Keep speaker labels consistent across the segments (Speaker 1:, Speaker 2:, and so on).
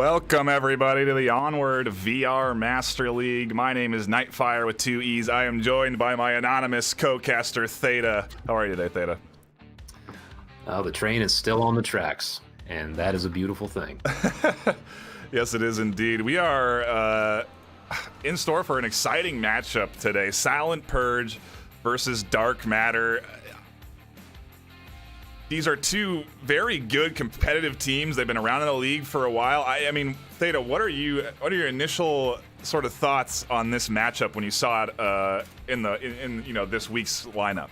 Speaker 1: Welcome, everybody, to the Onward VR Master League. My name is Nightfire with 2 E's. I am joined by my anonymous co-caster, Theta. How are you today, Theta?
Speaker 2: The train is still on the tracks, and that is a beautiful thing.
Speaker 1: Yes, it is indeed. We are in store for an exciting matchup today. Silent Purge versus Dark Matter. These are two very good competitive teams. They've been around in the league for a while. I mean, Theta, what are your initial sort of thoughts on this matchup when you saw it in this week's lineup?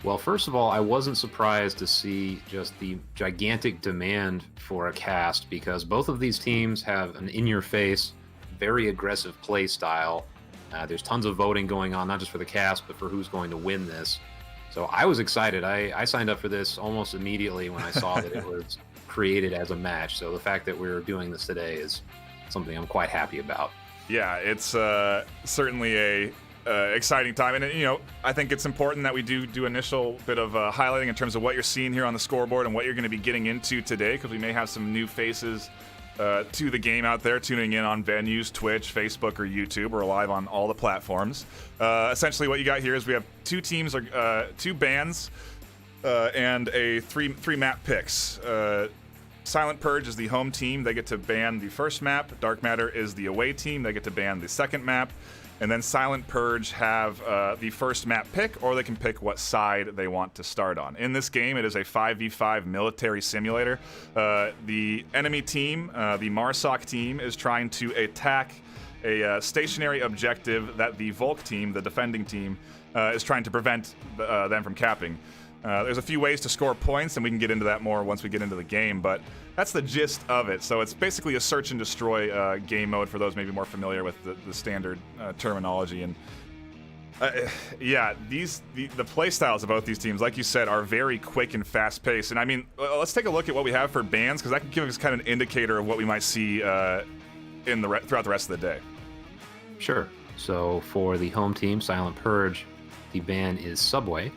Speaker 2: Well, first of all, I wasn't surprised to see just the gigantic demand for a cast, because both of these teams have an in-your-face, very aggressive play style. There's tons of voting going on, not just for the cast, but for who's going to win this. So I was excited. I signed up for this almost immediately when I saw that it was created as a match. So the fact that we're doing this today is something I'm quite happy about.
Speaker 1: Yeah, it's certainly a exciting time, and I think it's important that we do initial bit of highlighting in terms of what you're seeing here on the scoreboard and what you're going to be getting into today, because we may have some new faces to the game out there tuning in on venues, Twitch, Facebook, or YouTube. We're live on all the platforms. Essentially, what you got here is we have two teams, two bands, and three map picks. Silent Purge is the home team. They get to ban the first map. Dark Matter is the away team. They get to ban the second map. And then Silent Purge have the first map pick, or they can pick what side they want to start on. In this game, it is a 5v5 military simulator. The enemy team, the Marsoc team, is trying to attack a stationary objective that the Volk team, the defending team, is trying to prevent them from capping. There's a few ways to score points, and we can get into that more once we get into the game, but that's the gist of it. So it's basically a search and destroy game mode for those maybe more familiar with the standard terminology. And yeah, the play styles of both these teams, like you said, are very quick and fast paced. And I mean, let's take a look at what we have for bans, because that can give us kind of an indicator of what we might see throughout the rest of the day.
Speaker 2: Sure. So for the home team, Silent Purge, the ban is Subway.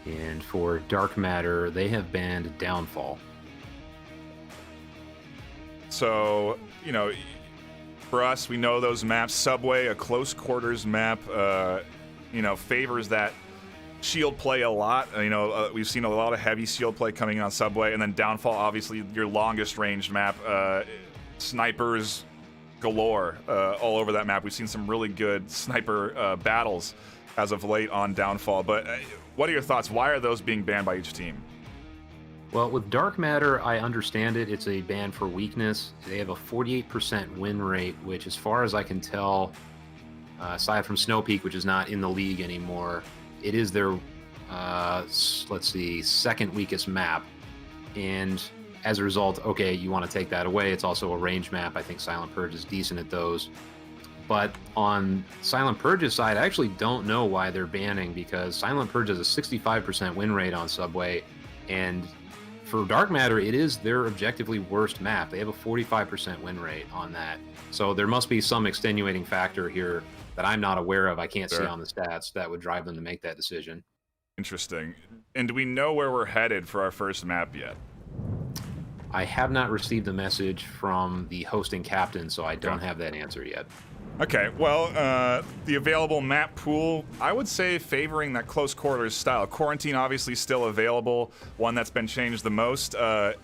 Speaker 2: And for Dark Matter, they have banned Downfall.
Speaker 1: So, for us, we know those maps. Subway, a close quarters map, favors that shield play a lot. We've seen a lot of heavy shield play coming in on Subway. And then Downfall, obviously, your longest ranged map. Snipers galore all over that map. We've seen some really good sniper battles as of late on Downfall. But what are your thoughts? Why are those being banned by each team?
Speaker 2: Well, with Dark Matter, I understand it. It's a ban for weakness. They have a 48% win rate, which, as far as I can tell, aside from Snow Peak, which is not in the league anymore, it is their, second weakest map. And as a result, okay, you want to take that away. It's also a range map. I think Silent Purge is decent at those. But on Silent Purge's side, I actually don't know why they're banning, because Silent Purge has a 65% win rate on Subway, and for Dark Matter, it is their objectively worst map. They have a 45% win rate on that. So there must be some extenuating factor here that I'm not aware of. I can't see on the stats that would drive them to make that decision.
Speaker 1: Interesting. And do we know where we're headed for our first map yet?
Speaker 2: I have not received a message from the hosting captain, so I don't have that answer yet.
Speaker 1: Okay, well, the available map pool, I would say favoring that close quarters style. Quarantine obviously still available. One that's been changed the most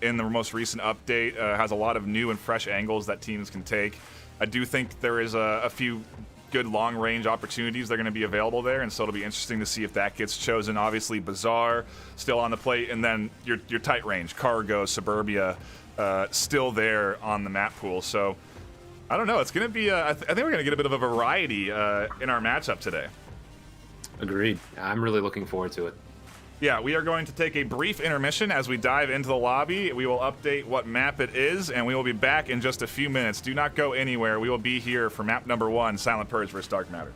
Speaker 1: in the most recent update, has a lot of new and fresh angles that teams can take. I do think there is a few good long-range opportunities that are going to be available there, and so it'll be interesting to see if that gets chosen. Obviously, Bazaar still on the plate, and then your tight range, Cargo, Suburbia, still there on the map pool. So I don't know. It's going to be, I think we're going to get a bit of a variety in our matchup today.
Speaker 2: Agreed. I'm really looking forward to it.
Speaker 1: Yeah, we are going to take a brief intermission as we dive into the lobby. We will update what map it is, and we will be back in just a few minutes. Do not go anywhere. We will be here for map number 1, Silent Purge vs. Dark Matter.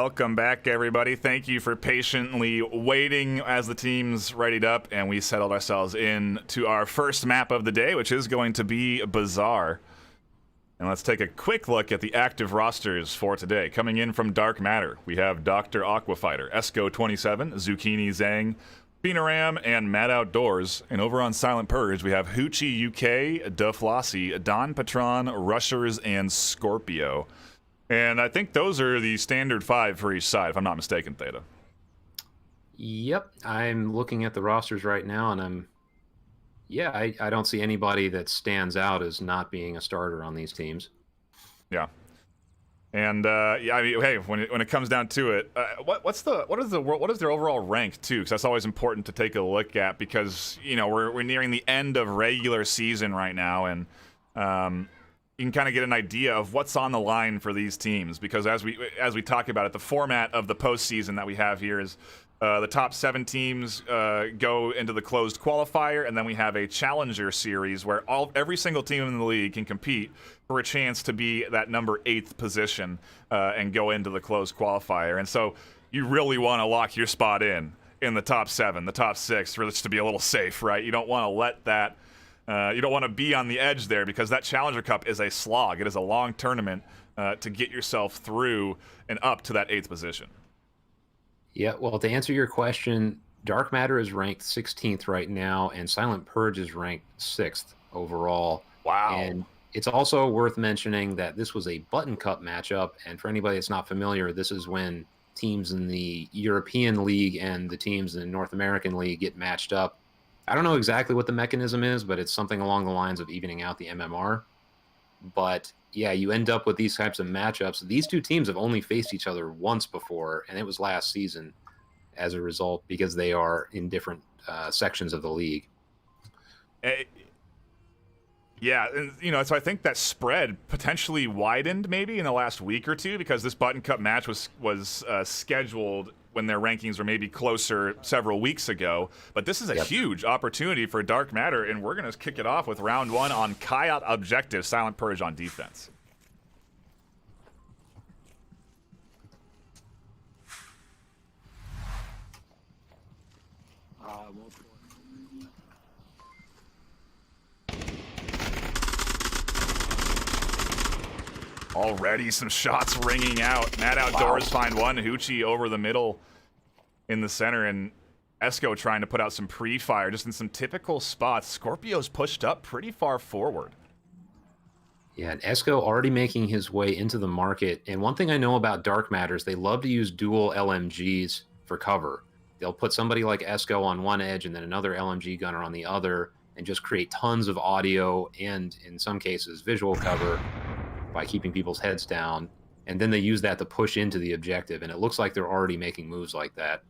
Speaker 1: Welcome back, everybody. Thank you for patiently waiting as the teams readied up and we settled ourselves in to our first map of the day, which is going to be Bazaar. And let's take a quick look at the active rosters for today. Coming in from Dark Matter, we have Dr. Aquafighter, Esco27, Zucchini Zhang, Phenaram, and Mad Outdoors. And over on Silent Purge, we have Hoochie UK, Daflossi, Don Patron, Rushers, and Scorpio. And I think those are the standard 5 for each side, if I'm not mistaken, Theta.
Speaker 2: Yep, I'm looking at the rosters right now, and I don't see anybody that stands out as not being a starter on these teams.
Speaker 1: Yeah. And I mean, hey, when it comes down to it, what is their overall rank too? Because that's always important to take a look at, because we're nearing the end of regular season right now, and you can kind of get an idea of what's on the line for these teams. Because as we talk about it, the format of the postseason that we have here is the top 7 teams go into the closed qualifier, and then we have a challenger series where every single team in the league can compete for a chance to be that number 8th position and go into the closed qualifier. And so you really want to lock your spot in the top 7, the top 6, for this to be a little safe, right? You don't want to let that. You don't want to be on the edge there, because that Challenger Cup is a slog. It is a long tournament to get yourself through and up to that 8th position.
Speaker 2: Yeah, well, to answer your question, Dark Matter is ranked 16th right now, and Silent Purge is ranked 6th overall.
Speaker 1: Wow.
Speaker 2: And it's also worth mentioning that this was a Button Cup matchup, and for anybody that's not familiar, this is when teams in the European League and the teams in the North American League get matched up. I don't know exactly what the mechanism is, but it's something along the lines of evening out the MMR. But yeah, you end up with these types of matchups. These two teams have only faced each other once before, and it was last season as a result, because they are in different sections of the league.
Speaker 1: Yeah, and, so I think that spread potentially widened maybe in the last week or two, because this Button Cup match was scheduled when their rankings were maybe closer several weeks ago. But this is a huge opportunity for Dark Matter, and we're going to kick it off with round 1 on Coyote Objective, Silent Purge on defense. Already some shots ringing out. Mad Outdoors find one. Hoochie over the middle in the center, and Esco trying to put out some pre-fire just in some typical spots. Scorpio's pushed up pretty far forward.
Speaker 2: Yeah, and Esco already making his way into the market. And one thing I know about Dark Matter is they love to use dual LMGs for cover. They'll put somebody like Esco on one edge and then another LMG gunner on the other, and just create tons of audio and, in some cases, visual cover by keeping people's heads down, and then they use that to push into the objective, and it looks like they're already making moves like that.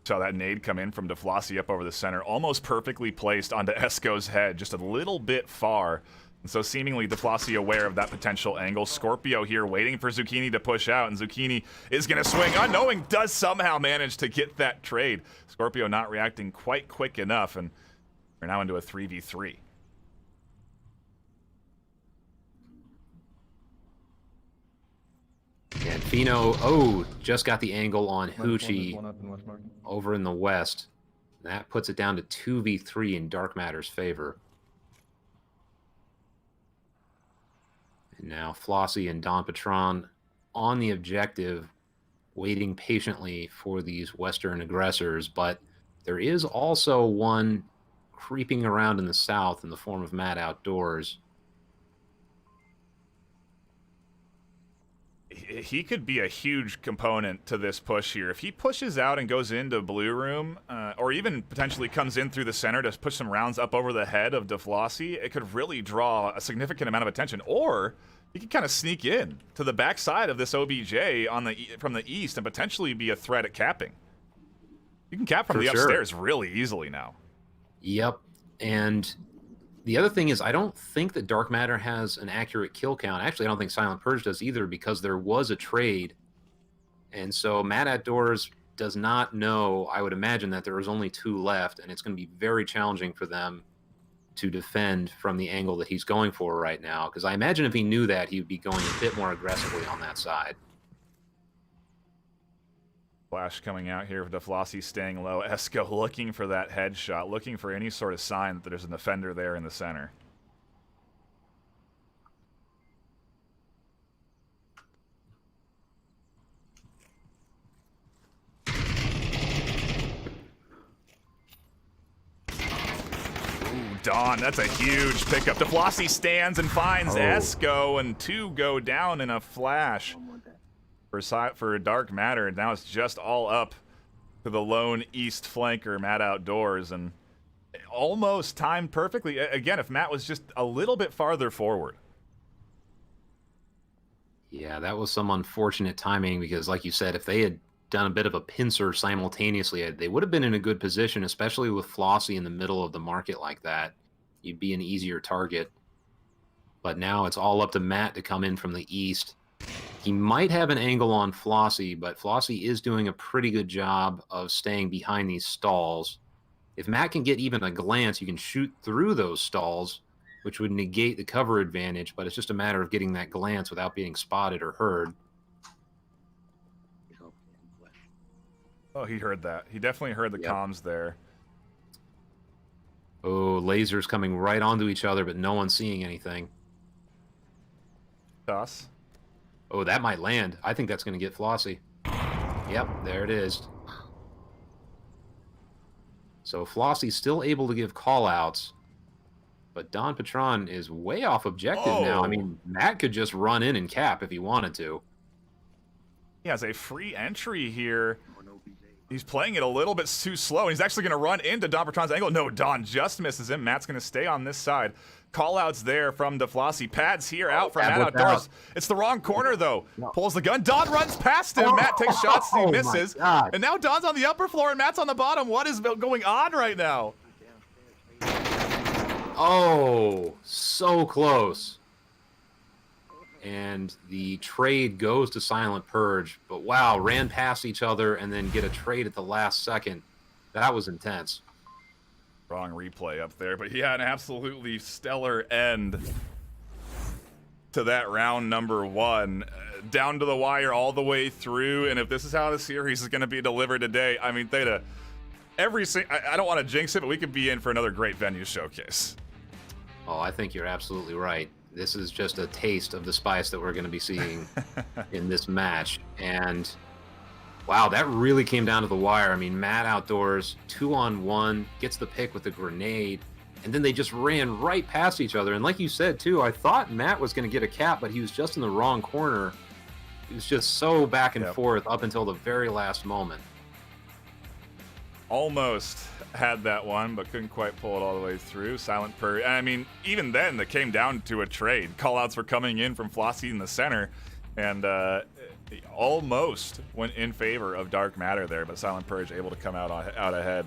Speaker 1: Saw that nade come in from Daflossi up over the center, almost perfectly placed onto Esco's head, just a little bit far. And so seemingly Daflossi aware of that potential angle. Scorpio here waiting for Zucchini to push out, and Zucchini is going to swing, unknowing, does somehow manage to get that trade. Scorpio not reacting quite quick enough, and we're now into a 3v3.
Speaker 2: And Fino, just got the angle on Hoochie over in the west. That puts it down to 2v3 in Dark Matter's favor. And now Flossie and Don Patron on the objective, waiting patiently for these Western aggressors. But there is also one creeping around in the south in the form of Mad Outdoors.
Speaker 1: He could be a huge component to this push here. If he pushes out and goes into Blue Room, or even potentially comes in through the center to push some rounds up over the head of Daflossi, it could really draw a significant amount of attention. Or he could kind of sneak in to the backside of this OBJ from the east and potentially be a threat at capping. You can cap from the upstairs really easily now.
Speaker 2: Yep, and the other thing is, I don't think that Dark Matter has an accurate kill count. Actually, I don't think Silent Purge does either, because there was a trade. And so Mad Outdoors does not know, I would imagine, that there was only 2 left, and it's going to be very challenging for them to defend from the angle that he's going for right now. Because I imagine if he knew that, he would be going a bit more aggressively on that side.
Speaker 1: Flash coming out here. DeFlossie staying low. Esco looking for that headshot, looking for any sort of sign that there's an defender there in the center. Dawn, that's a huge pickup. DeFlossie stands and finds Esco, and 2 go down in a flash for Dark Matter. Now it's just all up to the lone east flanker, Matt Outdoors, and almost timed perfectly. Again, if Matt was just a little bit farther forward.
Speaker 2: Yeah, that was some unfortunate timing because, like you said, if they had done a bit of a pincer simultaneously, they would have been in a good position, especially with Flossie in the middle of the market like that. You'd be an easier target. But now it's all up to Matt to come in from the east. He might have an angle on Flossie, but Flossie is doing a pretty good job of staying behind these stalls. If Matt can get even a glance, you can shoot through those stalls, which would negate the cover advantage, but it's just a matter of getting that glance without being spotted or heard.
Speaker 1: Oh, he heard that. He definitely heard the comms there.
Speaker 2: Oh, lasers coming right onto each other, but no one's seeing anything.
Speaker 1: Toss.
Speaker 2: Oh, that might land. I think that's going to get Flossie. Yep, there it is. So Flossie's still able to give call-outs, but Don Patron is way off objective now. I mean, Matt could just run in and cap if he wanted to.
Speaker 1: He has a free entry here. He's playing it a little bit too slow. He's actually going to run into Don Patron's angle. No, Don just misses him. Matt's going to stay on this side. Call-outs there from DeFlossie. Pads here out from Matt Outdoors. It's the wrong corner, though. Pulls the gun. Don runs past him. Matt takes shots. He misses. And now Don's on the upper floor, and Matt's on the bottom. What is going on right now?
Speaker 2: Oh, so close. And the trade goes to Silent Purge. But wow, ran past each other and then get a trade at the last second. That was intense.
Speaker 1: Wrong replay up there, but yeah, an absolutely stellar end to that round number 1. Down to the wire all the way through, and if this is how the series is going to be delivered today, I mean, Theta, I don't want to jinx it, but we could be in for another great venue showcase.
Speaker 2: Oh, I think you're absolutely right. This is just a taste of the spice that we're going to be seeing in this match. And wow, that really came down to the wire. I mean, Matt Outdoors, 2-on-1, gets the pick with a grenade, and then they just ran right past each other. And like you said, too, I thought Matt was going to get a cap, but he was just in the wrong corner. He was just so back and forth up until the very last moment.
Speaker 1: Almost had that one, but couldn't quite pull it all the way through. Silent Purge. I mean, even then, it came down to a trade. Callouts were coming in from Flossie in the center, and almost went in favor of Dark Matter there, but Silent Purge able to come out ahead,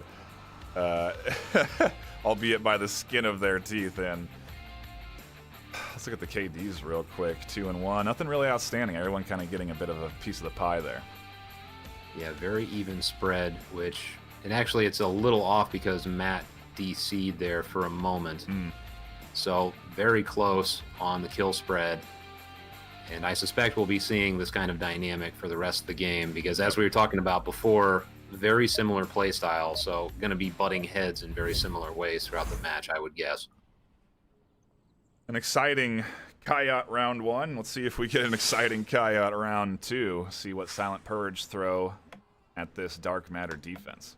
Speaker 1: albeit by the skin of their teeth. And let's look at the KDs real quick. 2-1. Nothing really outstanding. Everyone kind of getting a bit of a piece of the pie there.
Speaker 2: Yeah, very even spread, and actually it's a little off because Matt DC'd there for a moment. So very close on the kill spread. And I suspect we'll be seeing this kind of dynamic for the rest of the game because, as we were talking about before, very similar play style, so going to be butting heads in very similar ways throughout the match, I would guess.
Speaker 1: An exciting Coyote round 1. Let's see if we get an exciting Coyote round 2. See what Silent Purge throw at this Dark Matter defense.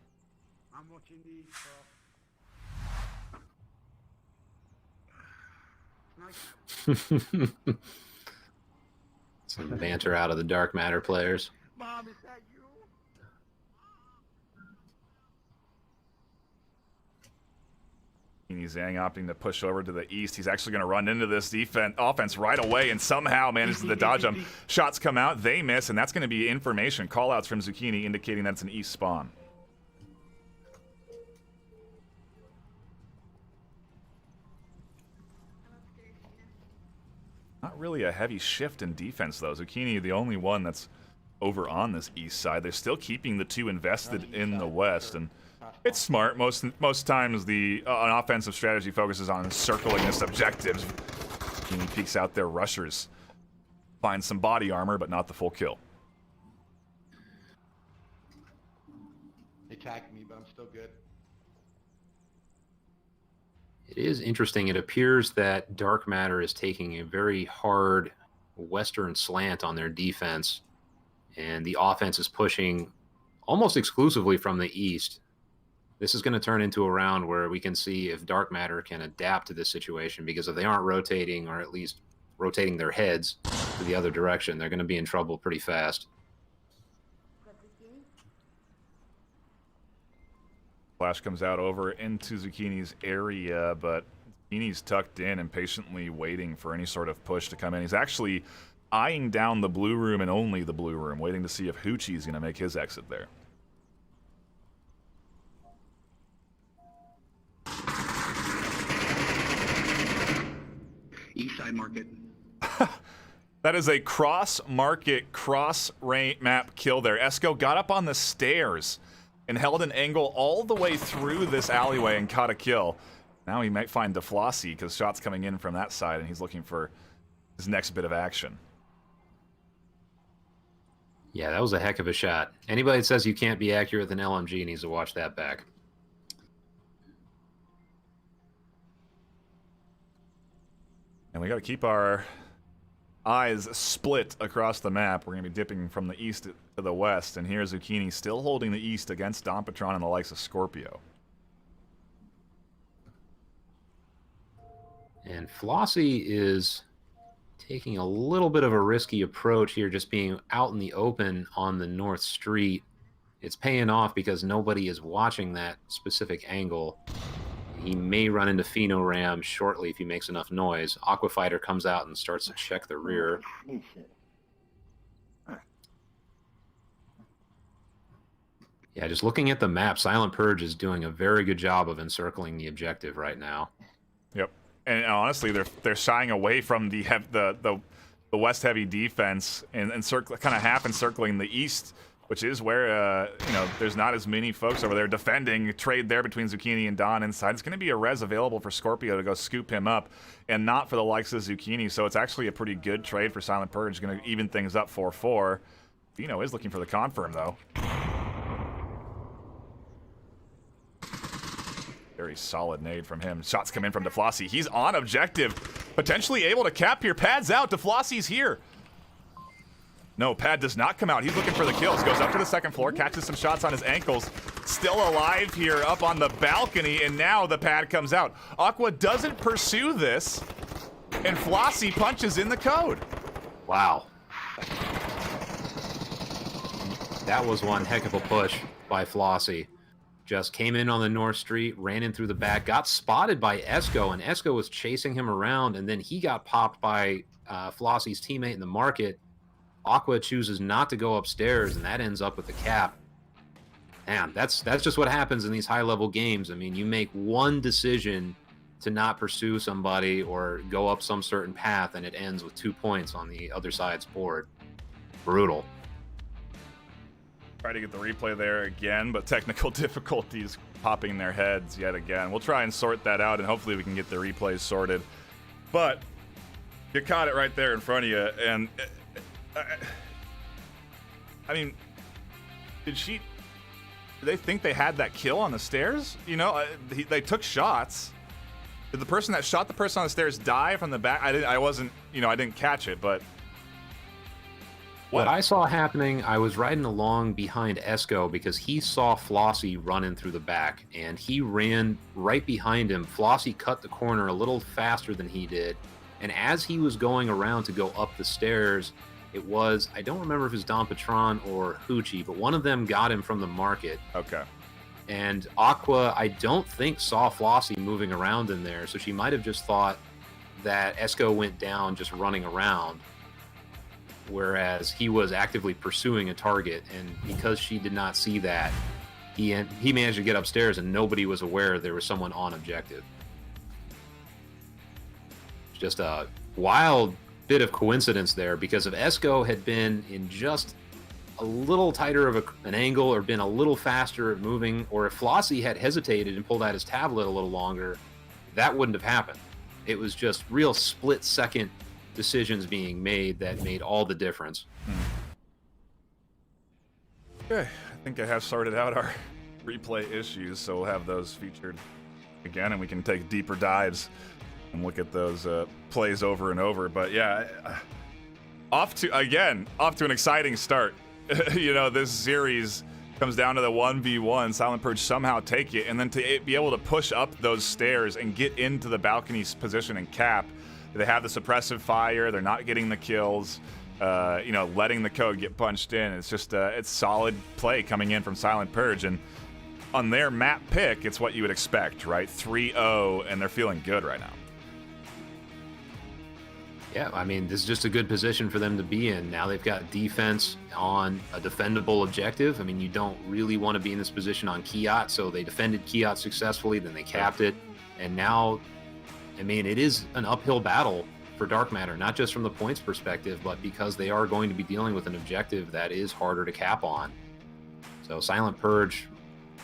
Speaker 3: I'm watching the
Speaker 2: Some banter out of the Dark Matter players.
Speaker 3: Mom, is that you?
Speaker 1: Zhang opting to push over to the east. He's actually going to run into this offense right away and somehow manages to dodge them. Shots come out, they miss, and that's going to be information. Callouts from Zucchini indicating that it's an east spawn. Not really a heavy shift in defense, though. Zucchini, the only one that's over on this east side. They're still keeping the 2 invested in the west, and it's smart. Most times an offensive strategy focuses on circling this objectives. He peeks out their rushers. Finds some body armor, but not the full kill.
Speaker 3: attacking me, but I'm still good.
Speaker 2: It is interesting. It appears that Dark Matter is taking a very hard western slant on their defense, and the offense is pushing almost exclusively from the east. This is going to turn into a round where we can see if Dark Matter can adapt to this situation, because if they aren't rotating, or at least rotating their heads to the other direction, they're going to be in trouble pretty fast.
Speaker 1: Flash comes out over into Zucchini's area, but Zucchini's tucked in and patiently waiting for any sort of push to come in. He's actually eyeing down the blue room and only the blue room, waiting to see if Hoochie's going to make his exit there.
Speaker 3: East side market.
Speaker 1: That is a cross-market, cross-range map kill there. Esco got up on the stairs and held an angle all the way through this alleyway and caught a kill. Now he might find DeFlossy because shots coming in from that side, and he's looking for his next bit of action.
Speaker 2: Yeah, that was a heck of a shot. Anybody that says you can't be accurate with an LMG needs to watch that back.
Speaker 1: And we got to keep our eyes split across the map. We're going to be dipping from the east to the west, and here's Zucchini still holding the east against Dompatron and the likes of Scorpio.
Speaker 2: And Flossie is taking a little bit of a risky approach here, just being out in the open on the north street. It's paying off because nobody is watching that specific angle. He may run into Phenoram shortly if he makes enough noise. Aquafighter comes out and starts to check the rear. Yeah, just looking at the map, Silent Purge is doing a very good job of encircling the objective right now.
Speaker 1: Yep. And honestly, they're shying away from the west heavy defense and kind of half encircling the east, which is where there's not as many folks over there defending. Trade there between Zucchini and Don inside. It's going to be a res available for Scorpio to go scoop him up, and not for the likes of Zucchini. So it's actually a pretty good trade for Silent Purge. Going to even things up 4-4. Pheno is looking for the confirm though. Very solid nade from him. Shots come in from DeFlossy. He's on objective. Potentially able to cap here. Pad's out. DeFlossy's here. No, Pad does not come out. He's looking for the kills. Goes up to the second floor. Catches some shots on his ankles. Still alive here up on the balcony. And now the Pad comes out. Aqua doesn't pursue this. And Flossy punches in the code.
Speaker 2: Wow. That was one heck of a push by Flossie. Just came in on the north street, ran in through the back, got spotted by Esco, and Esco was chasing him around, and then he got popped by Flossie's teammate in the market. Aqua chooses not to go upstairs, and that ends up with the cap. Man, that's just what happens in these high-level games. I mean, you make one decision to not pursue somebody or go up some certain path, and it ends with 2 points on the other side's board. Brutal.
Speaker 1: Try to get the replay there again, but technical difficulties popping their heads yet again. We'll try and sort that out, and hopefully we can get the replays sorted. But you caught it right there in front of you, and I mean, did they think they had that kill on the stairs? You know, they took shots. Did the person that shot the person on the stairs die from the back? I didn't catch it, but
Speaker 2: what I saw happening, I was riding along behind Esco because he saw Flossie running through the back, and he ran right behind him. Flossie cut the corner a little faster than he did, and as he was going around to go up the stairs, it was, I don't remember if it was Don Patron or Hoochie, but one of them got him from the market.
Speaker 1: Okay.
Speaker 2: And Aqua, I don't think, saw Flossie moving around in there, so she might have just thought that Esco went down just running around, whereas he was actively pursuing a target, and because she did not see that, he managed to get upstairs and nobody was aware there was someone on objective. It's just a wild bit of coincidence there, because if Esco had been in just a little tighter of an angle or been a little faster at moving, or if Flossie had hesitated and pulled out his tablet a little longer, that wouldn't have happened. It was just real split-second decisions being made that made all the difference.
Speaker 1: Okay, I think I have sorted out our replay issues, so we'll have those featured again, and we can take deeper dives and look at those plays over and over. But yeah, off to an exciting start. This series comes down to the 1v1. Silent Purge somehow take it, and then to be able to push up those stairs and get into the balcony's position and cap. They have the suppressive fire. They're not getting the kills. Letting the code get punched in. It's just it's solid play coming in from Silent Purge, and on their map pick, it's what you would expect, right? 3-0, and they're feeling good right now.
Speaker 2: Yeah, I mean, this is just a good position for them to be in. Now they've got defense on a defendable objective. I mean, you don't really want to be in this position on Kiat, so they defended Kiat successfully, then they capped it, and now, I mean, it is an uphill battle for Dark Matter, not just from the points perspective, but because they are going to be dealing with an objective that is harder to cap on. So Silent Purge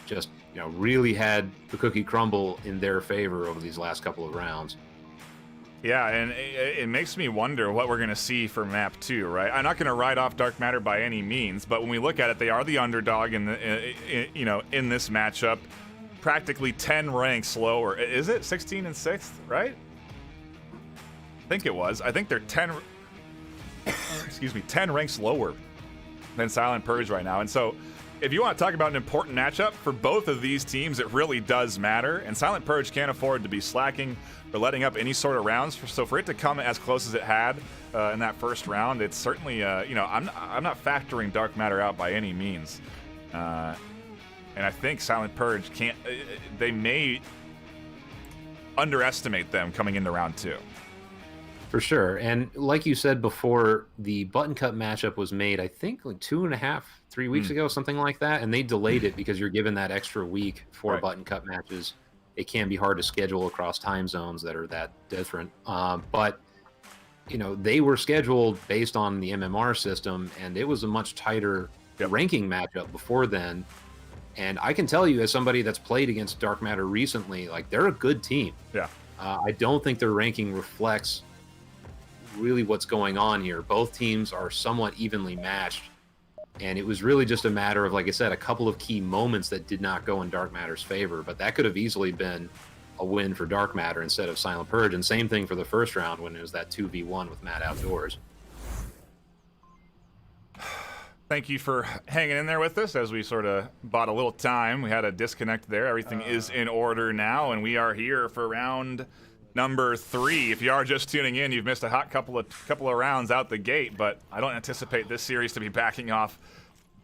Speaker 2: just, really had the cookie crumble in their favor over these last couple of rounds.
Speaker 1: Yeah, and it makes me wonder what we're going to see for map 2, right? I'm not going to write off Dark Matter by any means, but when we look at it, they are the underdog in in this matchup, practically 10 ranks lower. Is it 16 and 6th, right? I think it was. I think they're 10 ranks lower than Silent Purge right now. And so if you want to talk about an important matchup for both of these teams, it really does matter. And Silent Purge can't afford to be slacking or letting up any sort of rounds. So for it to come as close as it had in that first round, it's certainly, I'm not factoring Dark Matter out by any means. And I think Silent Purge they may underestimate them coming into round 2.
Speaker 2: For sure. And like you said before, the button cut matchup was made, I think, like 2.5, 3 weeks ago, something like that. And they delayed it because you're given that extra week for button cut matches. It can be hard to schedule across time zones that are that different. But, they were scheduled based on the MMR system, and it was a much tighter ranking matchup before then. And I can tell you, as somebody that's played against Dark Matter recently, like, they're a good team.
Speaker 1: Yeah.
Speaker 2: I don't think their ranking reflects really what's going on here. Both teams are somewhat evenly matched, and it was really just a matter of, like I said, a couple of key moments that did not go in Dark Matter's favor, but that could have easily been a win for Dark Matter instead of Silent Purge. And same thing for the first round when it was that 2v1 with Matt Outdoors.
Speaker 1: Thank you for hanging in there with us as we sort of bought a little time. We had a disconnect there. Everything is in order now, and we are here for round number 3. If you are just tuning in, you've missed a hot couple of rounds out the gate, but I don't anticipate this series to be backing off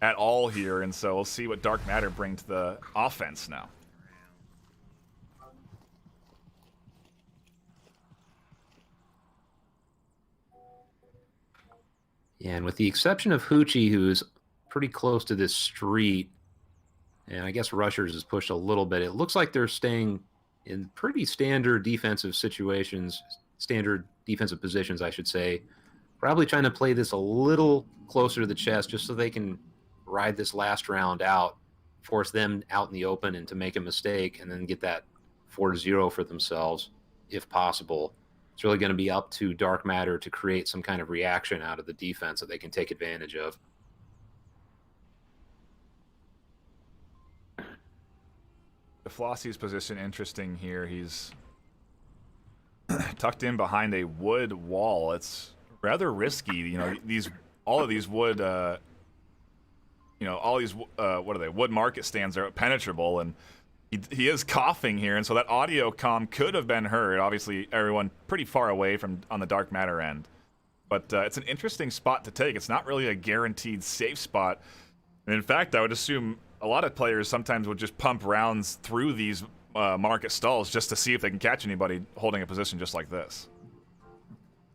Speaker 1: at all here, and so we'll see what Dark Matter bring to the offense now.
Speaker 2: Yeah, and with the exception of Hoochie, who's pretty close to this street, and I guess Rushers is pushed a little bit, it looks like they're staying in pretty standard defensive situations, standard defensive positions, I should say. Probably trying to play this a little closer to the chest just so they can ride this last round out, force them out in the open and to make a mistake, and then get that 4-0 for themselves, if possible. It's really going to be up to Dark Matter to create some kind of reaction out of the defense that they can take advantage of.
Speaker 1: Flossie's position interesting here. He's tucked in behind a wood wall. It's rather risky. All of these wood what are they? Wood market stands are penetrable, and he is coughing here, and so that audio comm could have been heard. Obviously, everyone pretty far away from on the Dark Matter end, but it's an interesting spot to take. It's not really a guaranteed safe spot, and in fact, I would assume a lot of players sometimes would just pump rounds through these market stalls just to see if they can catch anybody holding a position just like this.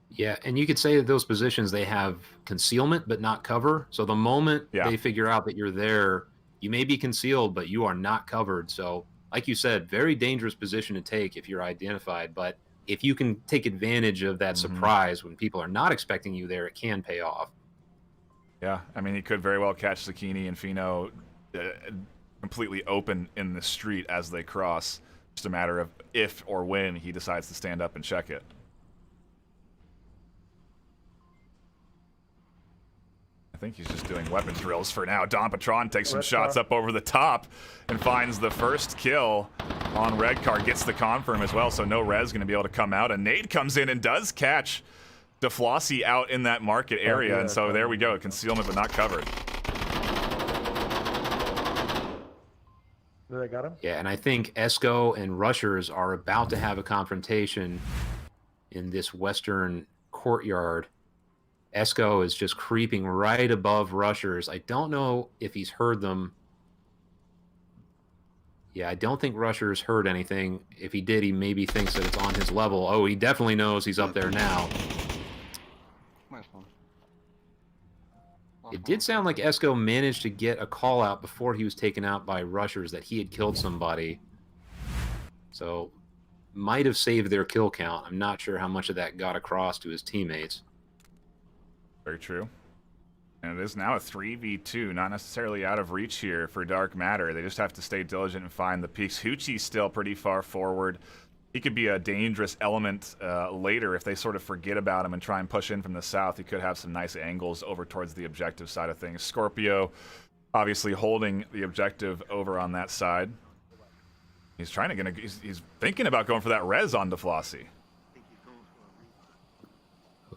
Speaker 2: Yeah, and you could say that those positions, they have concealment but not cover. So the moment they figure out that you're there, you may be concealed, but you are not covered. So like you said, very dangerous position to take if you're identified. But if you can take advantage of that surprise when people are not expecting you there, it can pay off.
Speaker 1: Yeah, I mean, he could very well catch Zucchini and Fino completely open in the street as they cross. Just a matter of if or when he decides to stand up and check it. think he's just doing weapon drills for now. Don Patron takes some shots up over the top and finds the first kill on Redcar. Gets the confirm as well, so no res going to be able to come out. And nade comes in and does catch DeFlossy out in that market area. And so there we go. Concealment, but not covered.
Speaker 4: Did I got him?
Speaker 2: Yeah, and I think Esco and Rushers are about to have a confrontation in this western courtyard. Esco is just creeping right above Rushers. I don't know if he's heard them. Yeah, I don't think Rushers heard anything. If he did, he maybe thinks that it's on his level. Oh, he definitely knows he's up there now. It did sound like Esco managed to get a call out before he was taken out by Rushers that he had killed somebody. So, might have saved their kill count. I'm not sure how much of that got across to his teammates.
Speaker 1: Very true. And it is now a 3v2, not necessarily out of reach here for Dark Matter. They just have to stay diligent and find the peaks. Hoochie's still pretty far forward. He could be a dangerous element later if they sort of forget about him and try and push in from the south. He could have some nice angles over towards the objective side of things. Scorpio obviously holding the objective over on that side. He's he's thinking about going for that res on DeFlossy.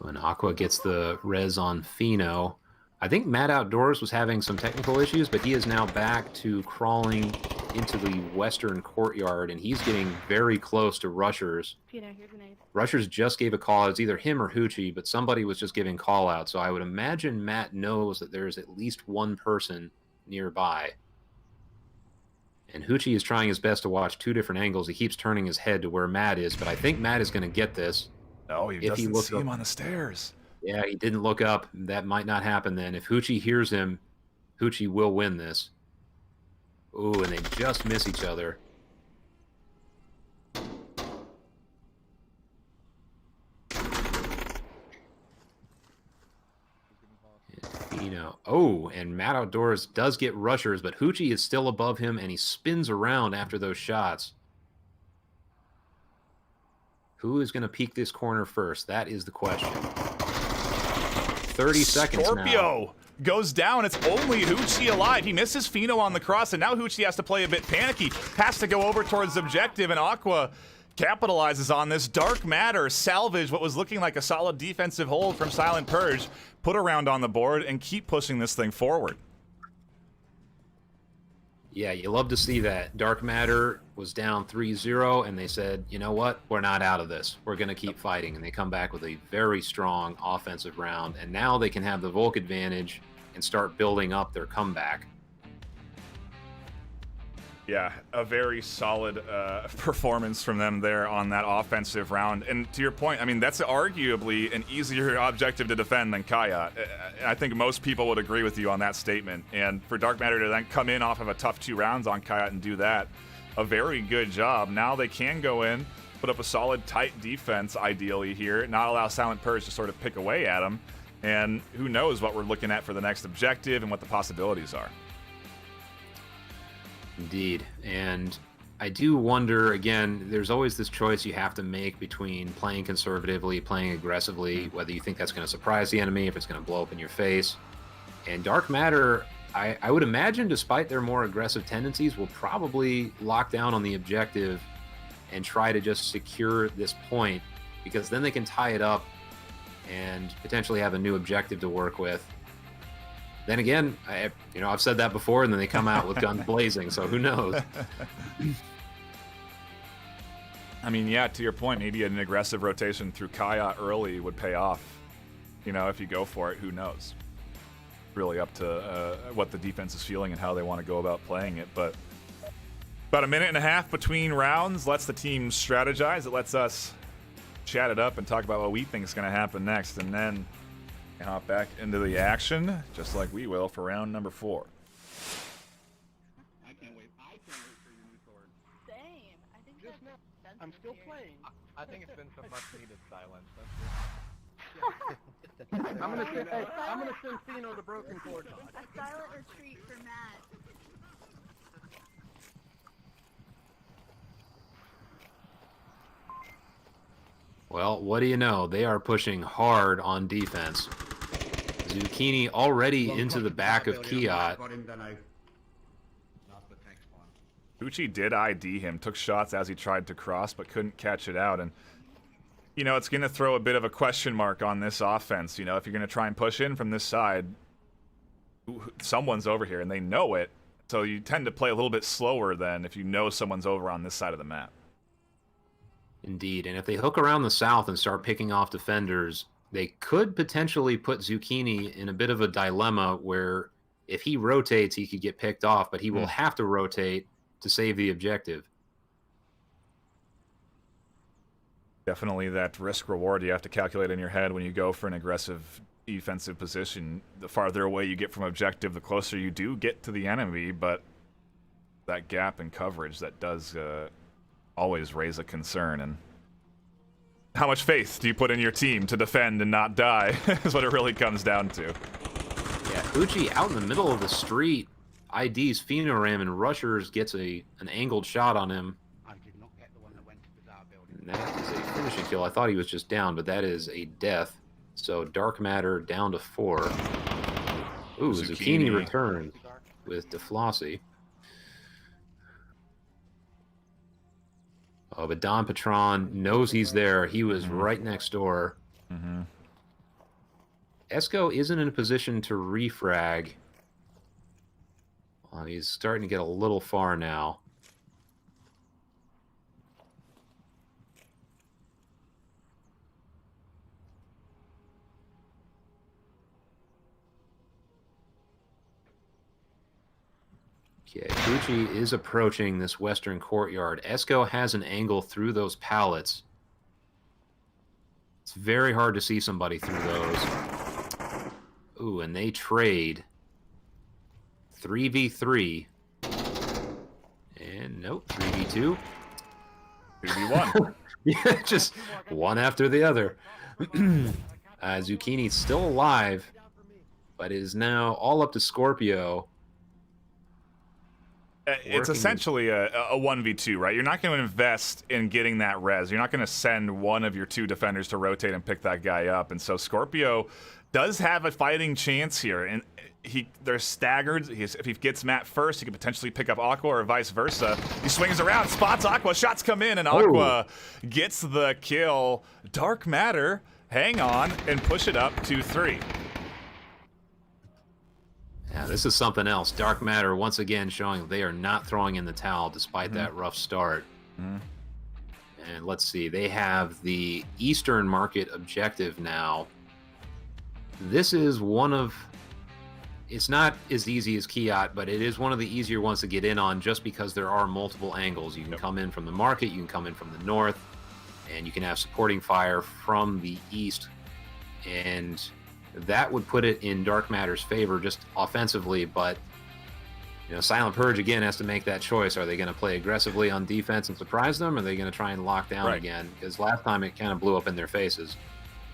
Speaker 2: And Aqua gets the res on Fino. I think Mad Outdoors was having some technical issues, but he is now back to crawling into the western courtyard, and he's getting very close to Rushers.
Speaker 5: Peter, here's a nade.
Speaker 2: Rushers just gave a call. It's either him or Hoochie, but somebody was just giving call out. So I would imagine Matt knows that there's at least one person nearby. And Hoochie is trying his best to watch two different angles. He keeps turning his head to where Matt is, but I think Matt is going to get this.
Speaker 1: No, he doesn't see him on the stairs.
Speaker 2: Yeah, he didn't look up. That might not happen then. If Hoochie hears him, Hoochie will win this. Ooh, and they just miss each other. Oh, and Matt Outdoors does get Rushers, but Hoochie is still above him, and he spins around after those shots. Who is going to peek this corner first? That is the question. 30 seconds now.
Speaker 1: Scorpio goes down. It's only Hoochie alive. He misses Fino on the cross, and now Hoochie has to play a bit panicky. Has to go over towards objective, and Aqua capitalizes on this. Dark Matter salvage what was looking like a solid defensive hold from Silent Purge, put a round on the board, and keep pushing this thing forward.
Speaker 2: Yeah, you love to see that. Dark Matter was down 3-0, and they said, you know what? We're not out of this. We're going to keep fighting. And they come back with a very strong offensive round. And now they can have the Volk advantage and start building up their comeback.
Speaker 1: Yeah, a very solid performance from them there on that offensive round. And to your point, I mean, that's arguably an easier objective to defend than Kaya. I think most people would agree with you on that statement. And for Dark Matter to then come in off of a tough 2 rounds on Kaya and do that, a very good job. Now they can go in, put up a solid, tight defense, ideally here, not allow Silent Purge to sort of pick away at them. And who knows what we're looking at for the next objective and what the possibilities are.
Speaker 2: Indeed. And I do wonder, again, there's always this choice you have to make between playing conservatively, playing aggressively, whether you think that's going to surprise the enemy, if it's going to blow up in your face. And Dark Matter, I would imagine, despite their more aggressive tendencies, will probably lock down on the objective and try to just secure this point, because then they can tie it up and potentially have a new objective to work with. Then again, I've said that before, and then they come out with guns blazing, so who knows?
Speaker 1: I mean, yeah, to your point, maybe an aggressive rotation through Kaya early would pay off. If you go for it, who knows? Really up to what the defense is feeling and how they want to go about playing it. But about a minute and a half between rounds lets the team strategize. It lets us chat it up and talk about what we think is going to happen next, and then hop back into the action, just like we will for round number 4.
Speaker 3: I can't wait. I can't wait for your new sword.
Speaker 5: Same. I think
Speaker 3: Just
Speaker 5: that's
Speaker 3: now.
Speaker 5: sensitive
Speaker 3: I'm still
Speaker 5: here.
Speaker 3: playing.
Speaker 6: I think it's been some much needed silence.
Speaker 3: I'm gonna send Fino the broken cord.
Speaker 5: A silent retreat for Matt.
Speaker 2: Well, what do you know? They are pushing hard on defense. Zucchini already into the back of Kiat.
Speaker 1: Uchi did ID him, took shots as he tried to cross, but couldn't catch it out. And, you know, it's going to throw a bit of a question mark on this offense. You know, if you're going to try and push in from this side, someone's over here, and they know it. So you tend to play a little bit slower than if you know someone's over on this side of the map.
Speaker 2: Indeed, and if they hook around the south and start picking off defenders, they could potentially put Zucchini in a bit of a dilemma where if he rotates, he could get picked off, but he will have to rotate to save the objective.
Speaker 1: Definitely that risk-reward you have to calculate in your head when you go for an aggressive defensive position. The farther away you get from objective, the closer you do get to the enemy, but that gap in coverage, that does always raise a concern. And how much faith do you put in your team to defend and not die is what it really comes down to.
Speaker 2: Yeah, Uchi out in the middle of the street, IDs Phenoram and Rushers gets an angled shot on him.
Speaker 3: I did not get the one that went to Bizarre Building.
Speaker 2: And that is a finishing kill. I thought he was just down, but that is a death. So Dark Matter down to 4. Ooh, Zucchini returned with DeFlossie. Oh, but Don Patron knows he's there. He was right next door. Esco isn't in a position to refrag. Well, he's starting to get a little far now. Okay, Gucci is approaching this western courtyard. Esco has an angle through those pallets. It's very hard to see somebody through those. Ooh, and they trade 3v3. And nope, 3v2.
Speaker 1: 2v1.
Speaker 2: Yeah, just one after the other. Zucchini's still alive, but it is now all up to Scorpio.
Speaker 1: It's essentially a 1v2, right? You're not going to invest in getting that res. You're not going to send one of your 2 defenders to rotate and pick that guy up. And so Scorpio does have a fighting chance here. And they're staggered. If he gets Matt first, he could potentially pick up Aqua or vice versa. He swings around, spots Aqua, shots come in, and Aqua gets the kill. Dark Matter, hang on, and push it up to 3.
Speaker 2: Yeah, this is something else. Dark Matter once again showing they are not throwing in the towel despite that rough start. And let's see, they have the Eastern Market objective now. This is one of, it's not as easy as Kiat, but it is one of the easier ones to get in on just because there are multiple angles. You can come in from the market, you can come in from the north, and you can have supporting fire from the east. And that would put it in Dark Matter's favor just offensively, but you know, Silent Purge again has to make that choice. Are they going to play aggressively on defense and surprise them, or are they going to try and lock down again? Because last time it kind of blew up in their faces.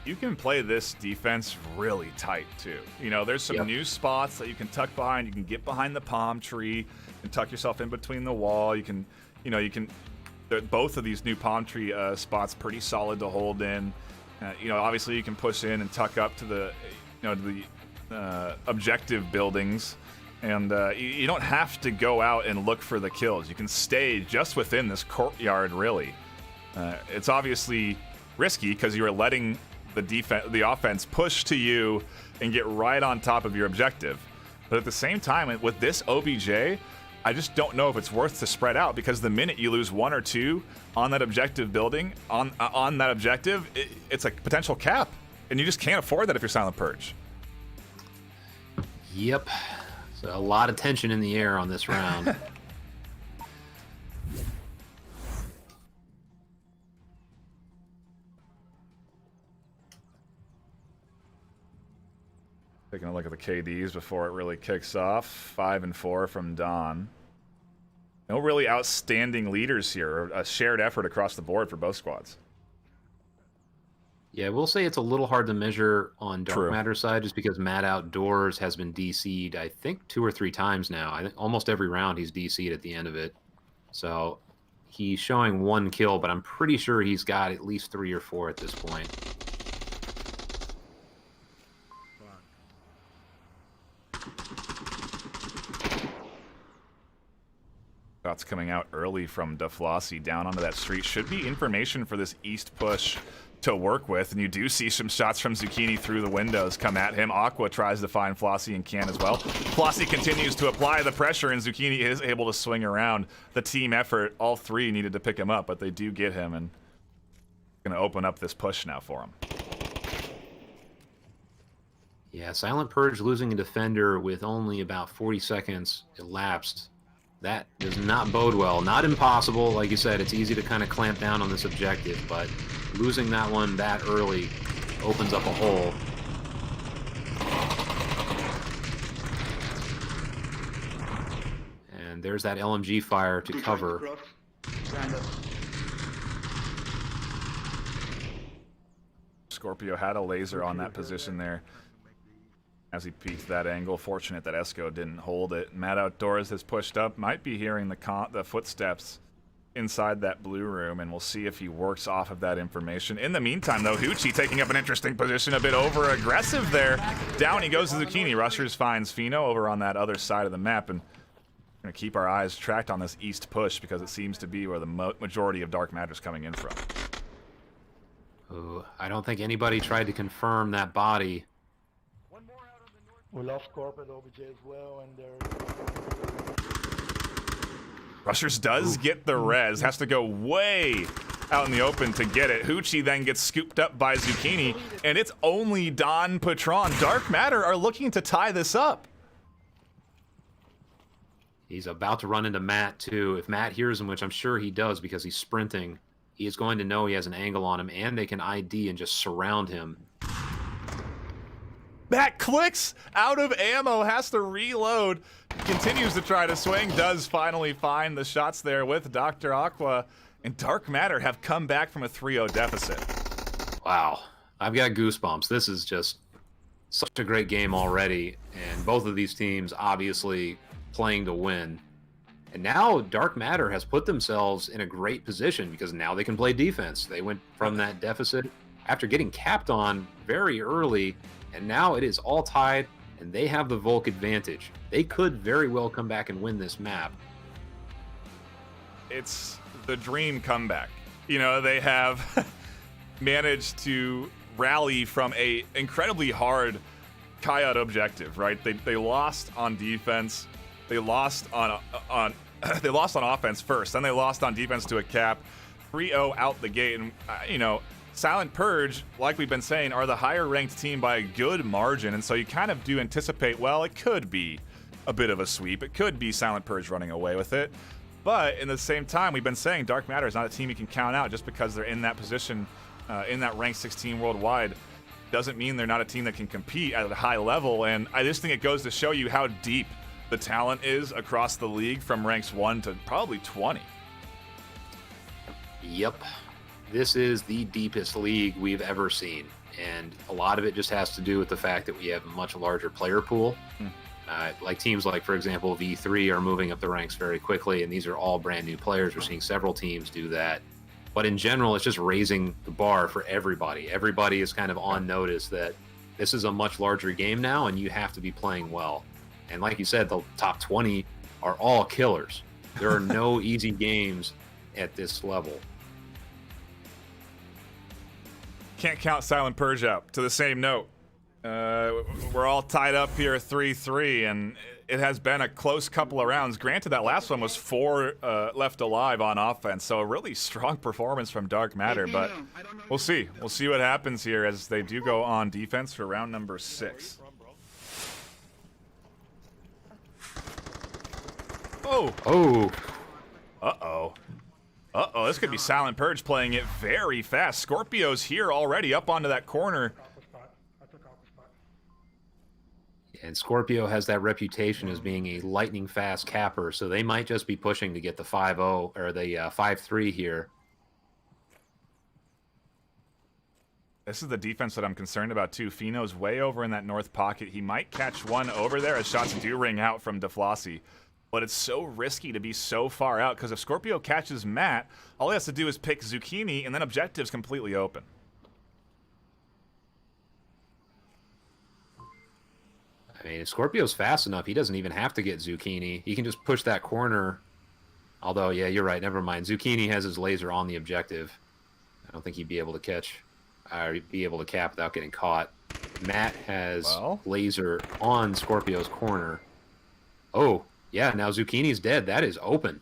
Speaker 1: You can play this defense really tight too. You know, there's some new spots that you can tuck behind. You can get behind the palm tree and tuck yourself in between the wall. You can, both of these new palm tree spots pretty solid to hold in. Obviously you can push in and tuck up to the, objective buildings, and you don't have to go out and look for the kills. You can stay just within this courtyard. Really, it's obviously risky because you are letting the offense push to you and get right on top of your objective. But at the same time, with this OBJ, I just don't know if it's worth to spread out, because the minute you lose 1 or 2 on that objective building, on that objective, it's a potential cap, and you just can't afford that if you're Silent Purge.
Speaker 2: Yep. So a lot of tension in the air on this round.
Speaker 1: Taking a look at the KDs before it really kicks off. 5 and 4 from Don. No really outstanding leaders here. A shared effort across the board for both squads.
Speaker 2: Yeah, we'll say it's a little hard to measure on Dark Matter's side just because Mad Outdoors has been DC'd, I think, 2 or 3 times now. I think almost every round he's DC'd at the end of it. So he's showing 1 kill, but I'm pretty sure he's got at least 3 or 4 at this point.
Speaker 1: shots coming out early from DeFlossie down onto that street. Should be information for this east push to work with, and you do see some shots from Zucchini through the windows come at him. Aqua tries to find Flossie and can as well. Flossie continues to apply the pressure, and Zucchini is able to swing around. The team effort, all three needed to pick him up, but they do get him, and going to open up this push now for him.
Speaker 2: Yeah, Silent Purge losing a defender with only about 40 seconds elapsed. That does not bode well. Not impossible. Like you said, it's easy to kind of clamp down on this objective, but losing that one that early opens up a hole. And there's that LMG fire to cover.
Speaker 1: Scorpio had a laser on that position there as he peeked that angle. Fortunate that Esco didn't hold it. Matt Outdoors has pushed up. Might be hearing the footsteps inside that blue room, and we'll see if he works off of that information. In the meantime, though, Hoochie taking up an interesting position, a bit over-aggressive there. Down he goes to Zucchini. Rushers finds Fino over on that other side of the map, and we're going to keep our eyes tracked on this east push because it seems to be where the majority of Dark Matter's coming in from.
Speaker 2: Ooh, I don't think anybody tried to confirm that body.
Speaker 4: We lost Corporate OBJ as well, and they're...
Speaker 1: Rushers does get the res, has to go way out in the open to get it. Hoochie then gets scooped up by Zucchini, and it's only Don Patron. Dark Matter are looking to tie this up.
Speaker 2: He's about to run into Matt, too. If Matt hears him, which I'm sure he does because he's sprinting, he is going to know he has an angle on him, and they can ID and just surround him.
Speaker 1: Matt clicks out of ammo, has to reload, continues to try to swing, does finally find the shots there with Dr. Aqua, and Dark Matter have come back from a 3-0 deficit.
Speaker 2: Wow, I've got goosebumps. This is just such a great game already, and both of these teams obviously playing to win. And now Dark Matter has put themselves in a great position because now they can play defense. They went from that deficit after getting capped on very early, and now it is all tied, and they have the Volk advantage. They could very well come back and win this map.
Speaker 1: It's the dream comeback. You know, they have managed to rally from a incredibly hard Coyote objective, right? They lost on defense. They lost on they lost on offense first. Then they lost on defense to a cap. 3-0 out the gate, and you know, Silent Purge, like we've been saying, are the higher ranked team by a good margin, and so you kind of do anticipate, well, it could be a bit of a sweep. It could be Silent Purge running away with it. But in the same time, we've been saying Dark Matter is not a team you can count out just because they're in that position, in that rank 16 worldwide. Doesn't mean they're not a team that can compete at a high level, and I just think it goes to show you how deep the talent is across the league from ranks 1 to probably 20.
Speaker 2: Yep. This is the deepest league we've ever seen, and a lot of it just has to do with the fact that we have a much larger player pool. Like teams like, for example, V3 are moving up the ranks very quickly, and these are all brand new players. We're seeing several teams do that. But in general, it's just raising the bar for everybody. Everybody is kind of on notice that this is a much larger game now, and you have to be playing well. And like you said, the top 20 are all killers. There are no easy games at this level.
Speaker 1: Can't count Silent Purge out. To the same note, we're all tied up here 3-3, and it has been a close couple of rounds. Granted, that last one was 4 left alive on offense, so a really strong performance from Dark Matter, but we'll see. We'll see what happens here as they do go on defense for round number 6. Oh!
Speaker 2: Oh!
Speaker 1: Uh-oh. Uh-oh, this could be Silent Purge playing it very fast. Scorpio's here already up onto that corner.
Speaker 2: And Scorpio has that reputation as being a lightning fast capper, so they might just be pushing to get the 5-0 or the 5-3 here.
Speaker 1: This is the defense that I'm concerned about too. Fino's way over in that north pocket. He might catch one over there as shots do ring out from DeFlossie. But it's so risky to be so far out because if Scorpio catches Matt, all he has to do is pick Zucchini and then objective's completely open.
Speaker 2: I mean, if Scorpio's fast enough, he doesn't even have to get Zucchini. He can just push that corner Although, yeah, you're right. Never mind. Zucchini has his laser on the objective. I don't think he'd be able to catch or be able to cap without getting caught. Matt has laser on Scorpio's corner. Oh, yeah, now Zucchini's dead. That is open.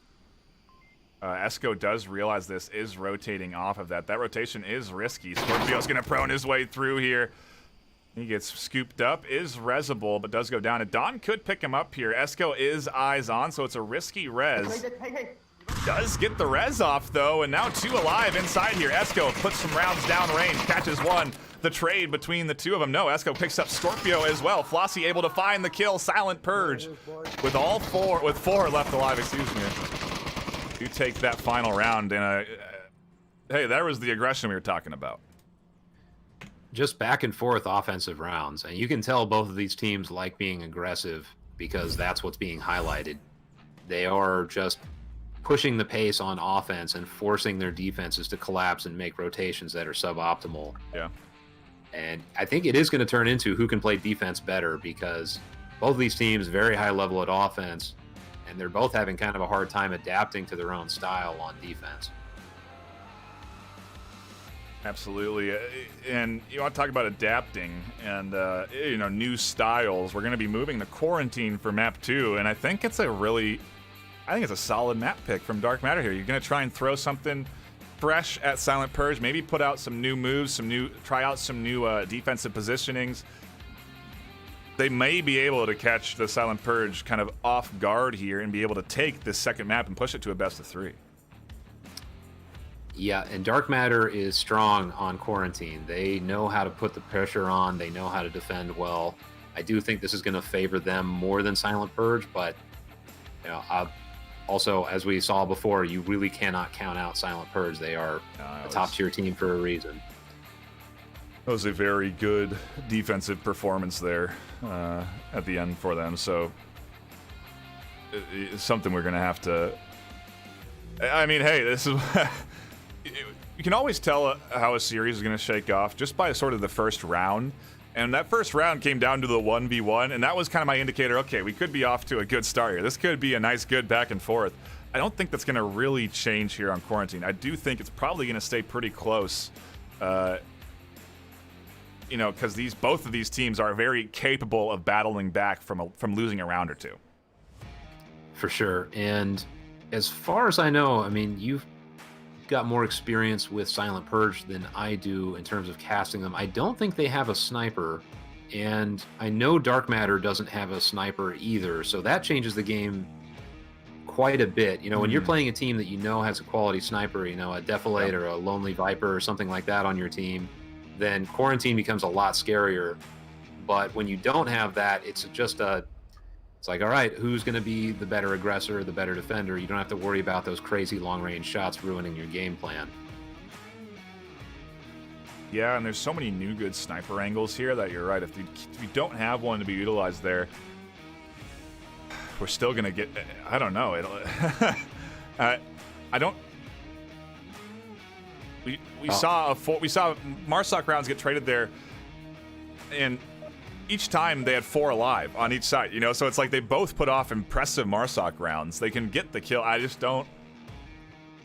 Speaker 1: Esco does realize this is rotating off of that. That rotation is risky. Scorpio's going to prone his way through here. He gets scooped up, is resable, but does go down. And Don could pick him up here. Esco is eyes on, so it's a risky res. Does get the res off, though, and now 2 alive inside here. Esco puts some rounds down range, catches one. The trade between the 2 of them. No, Esco picks up Scorpio as well. Flossie able to find the kill. Silent Purge with with 4 left alive, excuse me. You take that final round, and hey, that was the aggression we were talking about.
Speaker 2: Just back and forth offensive rounds, and you can tell both of these teams like being aggressive because that's what's being highlighted. They are just pushing the pace on offense and forcing their defenses to collapse and make rotations that are suboptimal.
Speaker 1: Yeah.
Speaker 2: And I think it is going to turn into who can play defense better, because both of these teams very high level at offense, and they're both having kind of a hard time adapting to their own style on defense.
Speaker 1: Absolutely. And you want to talk about adapting and new styles. We're going to be moving to Quarantine for map 2, and I think it's a solid map pick from Dark Matter here. You're going to try and throw something fresh at Silent Purge, maybe put out some new moves, try out some new defensive positionings. They may be able to catch the Silent Purge kind of off guard here and be able to take this second map and push it to a best of 3.
Speaker 2: Yeah, and Dark Matter is strong on Quarantine. They know how to put the pressure on. They know how to defend well. I do think this is going to favor them more than Silent Purge, but also, as we saw before, you really cannot count out Silent Purge. They are a top-tier team for a reason.
Speaker 1: That was a very good defensive performance there at the end for them. So it's something we're going to have to... I mean, hey, this is... You can always tell how a series is going to shake off just by sort of the first round. And that first round came down to the 1v1, and that was kind of my indicator, okay, we could be off to a good start here. This could be a nice, good back and forth. I don't think that's going to really change here on Quarantine. I do think it's probably going to stay pretty close, because both of these teams are very capable of battling back from losing a round or 2.
Speaker 2: For sure. And as far as I know, I mean, you've got more experience with Silent Purge than I do in terms of casting them. I don't think they have a sniper, and I know Dark Matter doesn't have a sniper either, so that changes the game quite a bit. When you're playing a team that has a quality sniper, a Defilate or a Lonely Viper or something like that on your team, then Quarantine becomes a lot scarier. But when you don't have that, it's like, all right, who's going to be the better aggressor, the better defender? You don't have to worry about those crazy long-range shots ruining your game plan.
Speaker 1: Yeah, and there's so many new good sniper angles here that you're right. If you don't have one to be utilized there, we're still going to get... I don't know. We saw Marsoc rounds get traded there, and each time they had 4 alive on each side, so it's like they both put off impressive Marsoc rounds. They can get the kill. I don't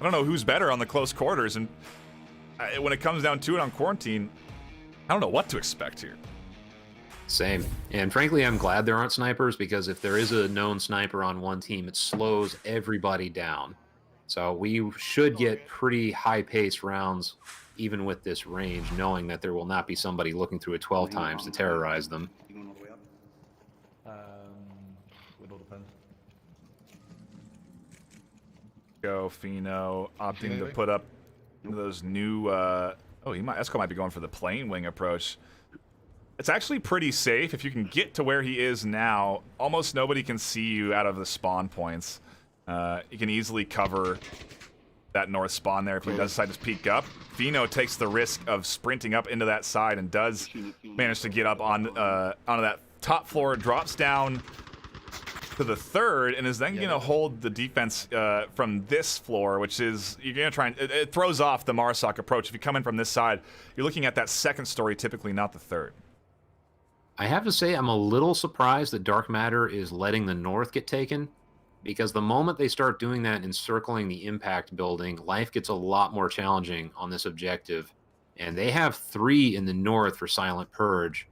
Speaker 1: know who's better on the close quarters, and when it comes down to it on Quarantine, I don't know what to expect here.
Speaker 2: Same. And frankly, I'm glad there aren't snipers, because if there is a known sniper on one team, it slows everybody down. So we should get pretty high-paced rounds even with this range, knowing that there will not be somebody looking through it 12 times to terrorize them.
Speaker 6: It all depends.
Speaker 1: Go Fino opting to put up those new Esco might be going for the plane wing approach. It's actually pretty safe if you can get to where he is now. Almost nobody can see you out of the spawn points. You can easily cover that north spawn there if he does decide to peek up. Fino takes the risk of sprinting up into that side and does manage to get up onto that top floor, drops down to the 3rd, and is then going to hold the defense from this floor, which is, you're going to try and, it throws off the Marsoc approach. If you come in from this side, you're looking at that 2nd story typically, not the 3rd.
Speaker 2: I have to say, I'm a little surprised that Dark Matter is letting the north get taken. because the moment they start doing that, encircling the impact building, life gets a lot more challenging on this objective. And they have 3 in the north for Silent Purge.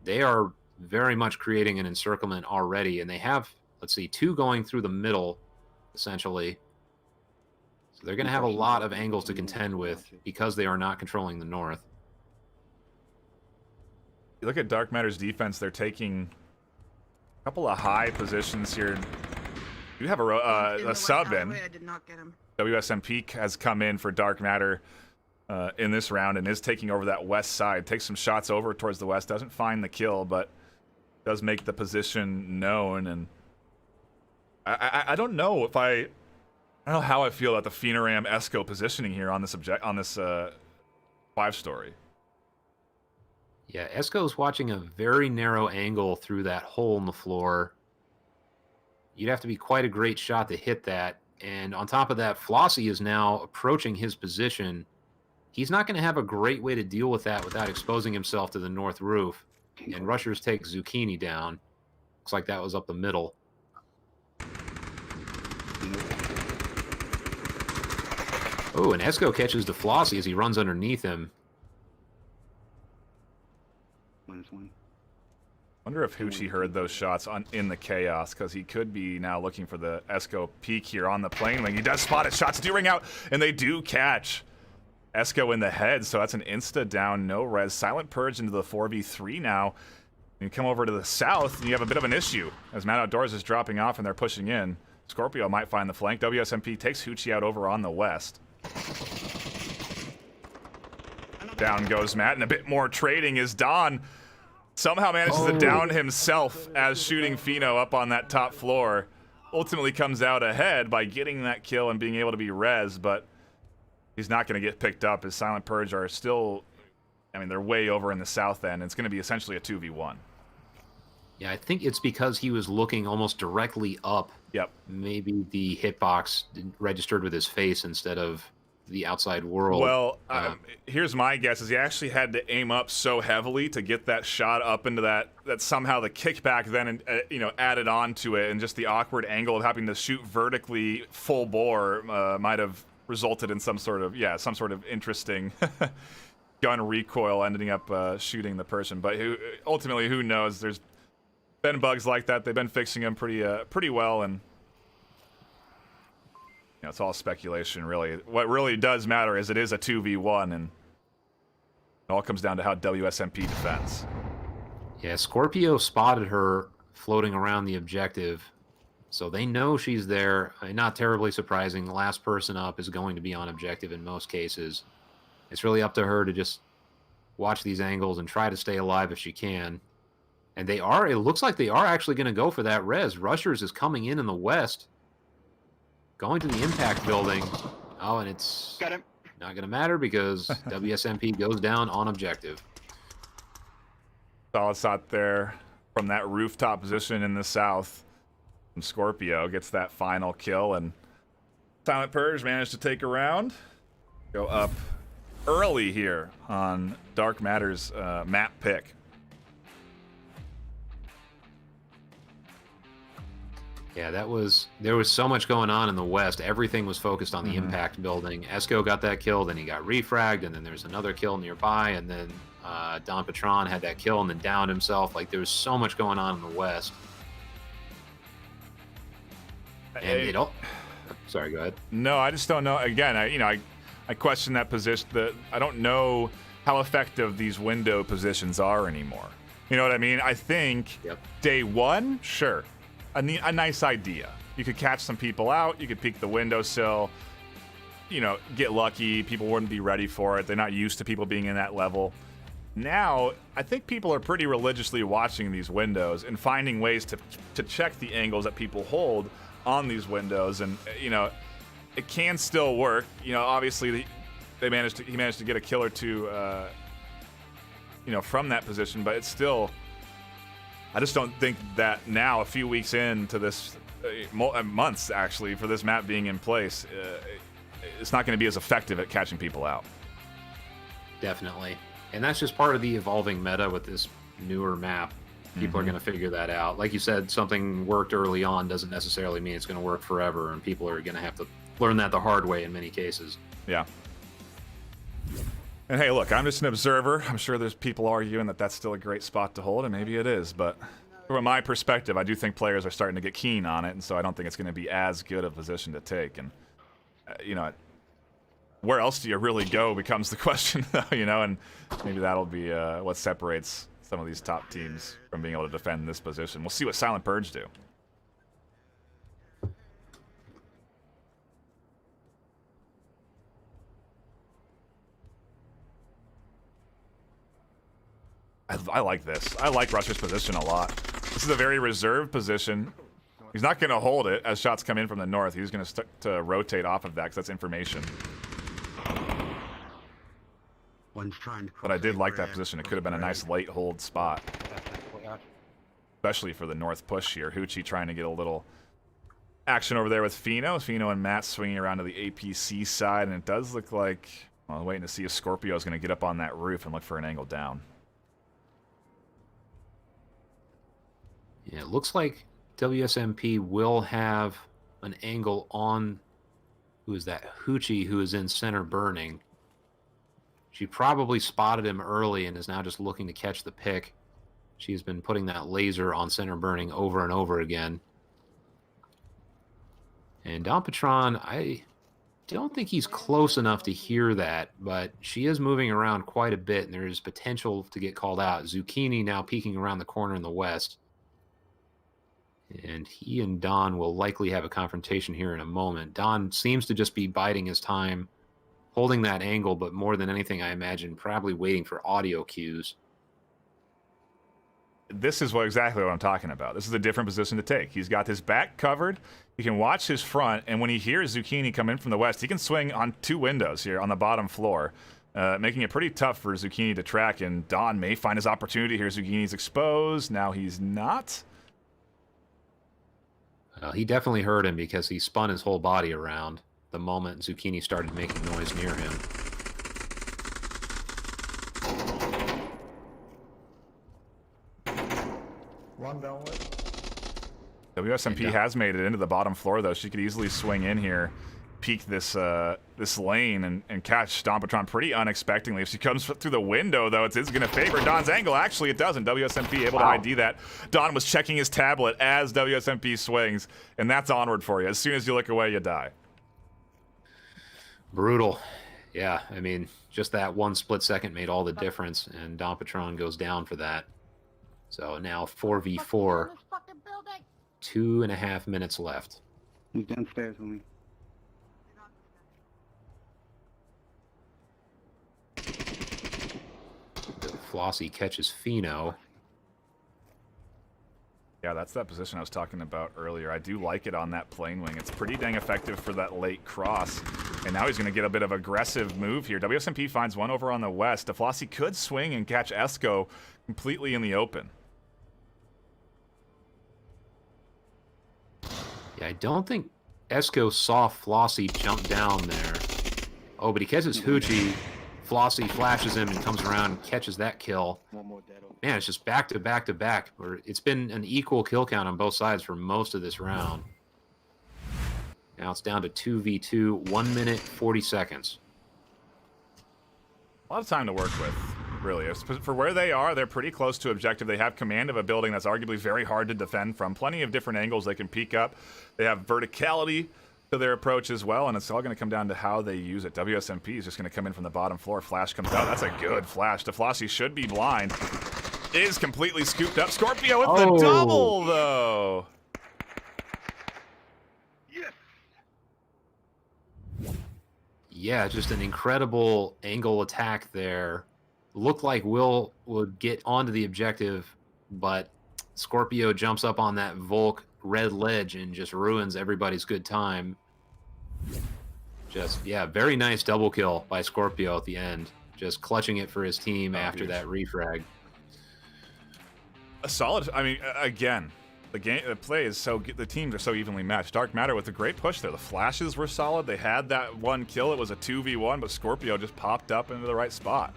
Speaker 2: They are very much creating an encirclement already, and they have, let's see, 2 going through the middle, essentially. So they're going to have a lot of angles to contend with because they are not controlling the north.
Speaker 1: You look at Dark Matter's defense, they're taking a couple of high positions here. You have a sub in.
Speaker 5: I did not get him.
Speaker 1: WSMP has come in for Dark Matter in this round and is taking over that west side. Takes some shots over towards the west. Doesn't find the kill, but does make the position known. And I don't know if I don't know how I feel about the Phenaram Esco positioning here on this 5-story.
Speaker 2: Yeah, Esco's watching a very narrow angle through that hole in the floor. You'd have to be quite a great shot to hit that. And on top of that, Flossie is now approaching his position. He's not going to have a great way to deal with that without exposing himself to the north roof. And rushers take Zucchini down. Looks like that was up the middle. Oh, and Esco catches the Flossie as he runs underneath him.
Speaker 3: -1.
Speaker 1: Wonder if Hoochie heard those shots in the chaos, because he could be now looking for the Esco peak here on the plane wing. He does spot it. Shots do ring out, and they do catch Esco in the head, so that's an insta down, no res. Silent Purge into the 4v3 now. You come over to the south, and you have a bit of an issue as Mad Outdoors is dropping off and they're pushing in. Scorpio might find the flank. WSMP takes Hoochie out over on the west. Down goes Matt, and a bit more trading as Don somehow manages to down himself as shooting Pheno up on that top floor. Ultimately comes out ahead by getting that kill and being able to be res, but he's not going to get picked up as Silent Purge are still, I mean, they're way over in the south end. It's going to be essentially a 2v1.
Speaker 2: Yeah, I think it's because he was looking almost directly up.
Speaker 1: Yep.
Speaker 2: Maybe the hitbox registered with his face instead of the outside world.
Speaker 1: Well, here's my guess: is he actually had to aim up so heavily to get that shot up into that somehow the kickback then added on to it, and just the awkward angle of having to shoot vertically full bore might have resulted in some sort of interesting gun recoil ending up shooting the person. But ultimately, who knows? There's been bugs like that. They've been fixing them pretty well, and it's all speculation, really. What really does matter is it is a 2v1, and it all comes down to how WSMP defends.
Speaker 2: Yeah, Scorpio spotted her floating around the objective, so they know she's there. Not terribly surprising. The last person up is going to be on objective in most cases. It's really up to her to just watch these angles and try to stay alive if she can. And it looks like they are actually going to go for that res. Rushers is coming in the west. Going to the impact building. Oh, and it's
Speaker 3: Got him.
Speaker 2: not going to matter because WSMP goes down on objective.
Speaker 1: Solid shot there from that rooftop position in the south. And Scorpio gets that final kill, and Silent Purge managed to take a round. Go up early here on Dark Matter's map pick.
Speaker 2: Yeah, there was so much going on in the west. Everything was focused on the impact building. Esco got that kill, then he got refragged, and then there's another kill nearby, and then Don Patron had that kill and then downed himself. Like, there was so much going on in the west. And sorry, go ahead.
Speaker 1: No, I just don't know. Again, I question that position. I don't know how effective these window positions are anymore. You know what I mean? I think day one, sure. A nice idea. You could catch some people out. You could peek the windowsill. Get lucky. People wouldn't be ready for it. They're not used to people being in that level. Now, I think people are pretty religiously watching these windows and finding ways to check the angles that people hold on these windows. And, it can still work. Obviously, he managed to get a kill or two, from that position. But it's still... I just don't think that now, a few weeks into this, months actually, for this map being in place, it's not going to be as effective at catching people out.
Speaker 2: Definitely. And that's just part of the evolving meta with this newer map. People are going to figure that out. Like you said, something worked early on doesn't necessarily mean it's going to work forever, and people are going to have to learn that the hard way in many cases.
Speaker 1: Yeah. And hey, look, I'm just an observer. I'm sure there's people arguing that that's still a great spot to hold, and maybe it is. But from my perspective, I do think players are starting to get keen on it, and so I don't think it's going to be as good a position to take. And, you know, where else do you really go becomes the question, though, you know, and maybe that'll be what separates some of these top teams from being able to defend this position. We'll see what Silent Purge do. I like this. I like Rusher's position a lot. This is a very reserved position. He's not going to hold it as shots come in from the north. He's going to rotate off of that because that's information. But I did like that position. It could have been a nice late hold spot. Especially for the north push here. Hoochie trying to get a little action over there with Fino. Fino and Matt swinging around to the APC side. And it does look like... Well, I'm waiting to see if Scorpio is going to get up on that roof and look for an angle down.
Speaker 2: Yeah, it looks like WSMP will have an angle on... Who is that? Hoochie, who is in center burning. She probably spotted him early and is now just looking to catch the pick. She's been putting that laser on center burning over and over again. And Don Patron, I don't think he's close enough to hear that, but she is moving around quite a bit, and there is potential to get called out. Zucchini now peeking around the corner in the west. And he and Don will likely have a confrontation here in a moment. Don seems to just be biding his time, holding that angle, but more than anything, I imagine, probably waiting for audio cues.
Speaker 1: This is exactly what I'm talking about. This is a different position to take. He's got his back covered. He can watch his front, and when he hears Zucchini come in from the west, he can swing on 2 windows here on the bottom floor, making it pretty tough for Zucchini to track, and Don may find his opportunity here. Zucchini's exposed. Now he's not.
Speaker 2: He definitely heard him because he spun his whole body around the moment Zucchini started making noise near him.
Speaker 4: One downward.
Speaker 1: WSMP has made it into the bottom floor, though. She could easily swing in here, peek this this lane, and catch Don Patron pretty unexpectedly. If she comes through the window, though, it's going to favor Don's angle. Actually, it doesn't. WSMP able to ID that. Don was checking his tablet as WSMP swings, and that's Onward for you. As soon as you look away, you die.
Speaker 2: Brutal. Yeah, I mean, just that one split second made all the difference, and Don Patron goes down for that. So now 4v4, 2.5 minutes left.
Speaker 3: He's downstairs with me.
Speaker 2: Flossie catches Fino.
Speaker 1: Yeah, that's that position I was talking about earlier. I do like it on that plane wing. It's pretty dang effective for that late cross. And now he's going to get a bit of aggressive move here. WSMP finds one over on the west. Flossie could swing and catch Esco completely in the open.
Speaker 2: Yeah, I don't think Esco saw Flossie jump down there. Oh, but he catches Hoochie. Flossie flashes him and comes around and catches that kill. Man, it's just back to back to back. It's been an equal kill count on both sides for most of this round. Now it's down to 2v2, 1 minute, 40 seconds.
Speaker 1: A lot of time to work with, really. For where they are, they're pretty close to objective. They have command of a building that's arguably very hard to defend from. Plenty of different angles they can peek up. They have verticality to their approach as well, and it's all going to come down to how they use it. WSMP is just going to come in from the bottom floor. Flash comes out. That's a good flash. DeFlossie should be blind. Is completely scooped up. Scorpio with the double, though.
Speaker 2: Yeah, just an incredible angle attack there. Looked like Will would get onto the objective, but Scorpio jumps up on that Volk red ledge and just ruins everybody's good time. Just, yeah, very nice double kill by Scorpio at the end. Just clutching it for his team after that refrag.
Speaker 1: A solid, I mean, again, the play is so good. The teams are so evenly matched. Dark Matter with a great push there. The flashes were solid. They had that one kill. It was a 2v1, but Scorpio just popped up into the right spot.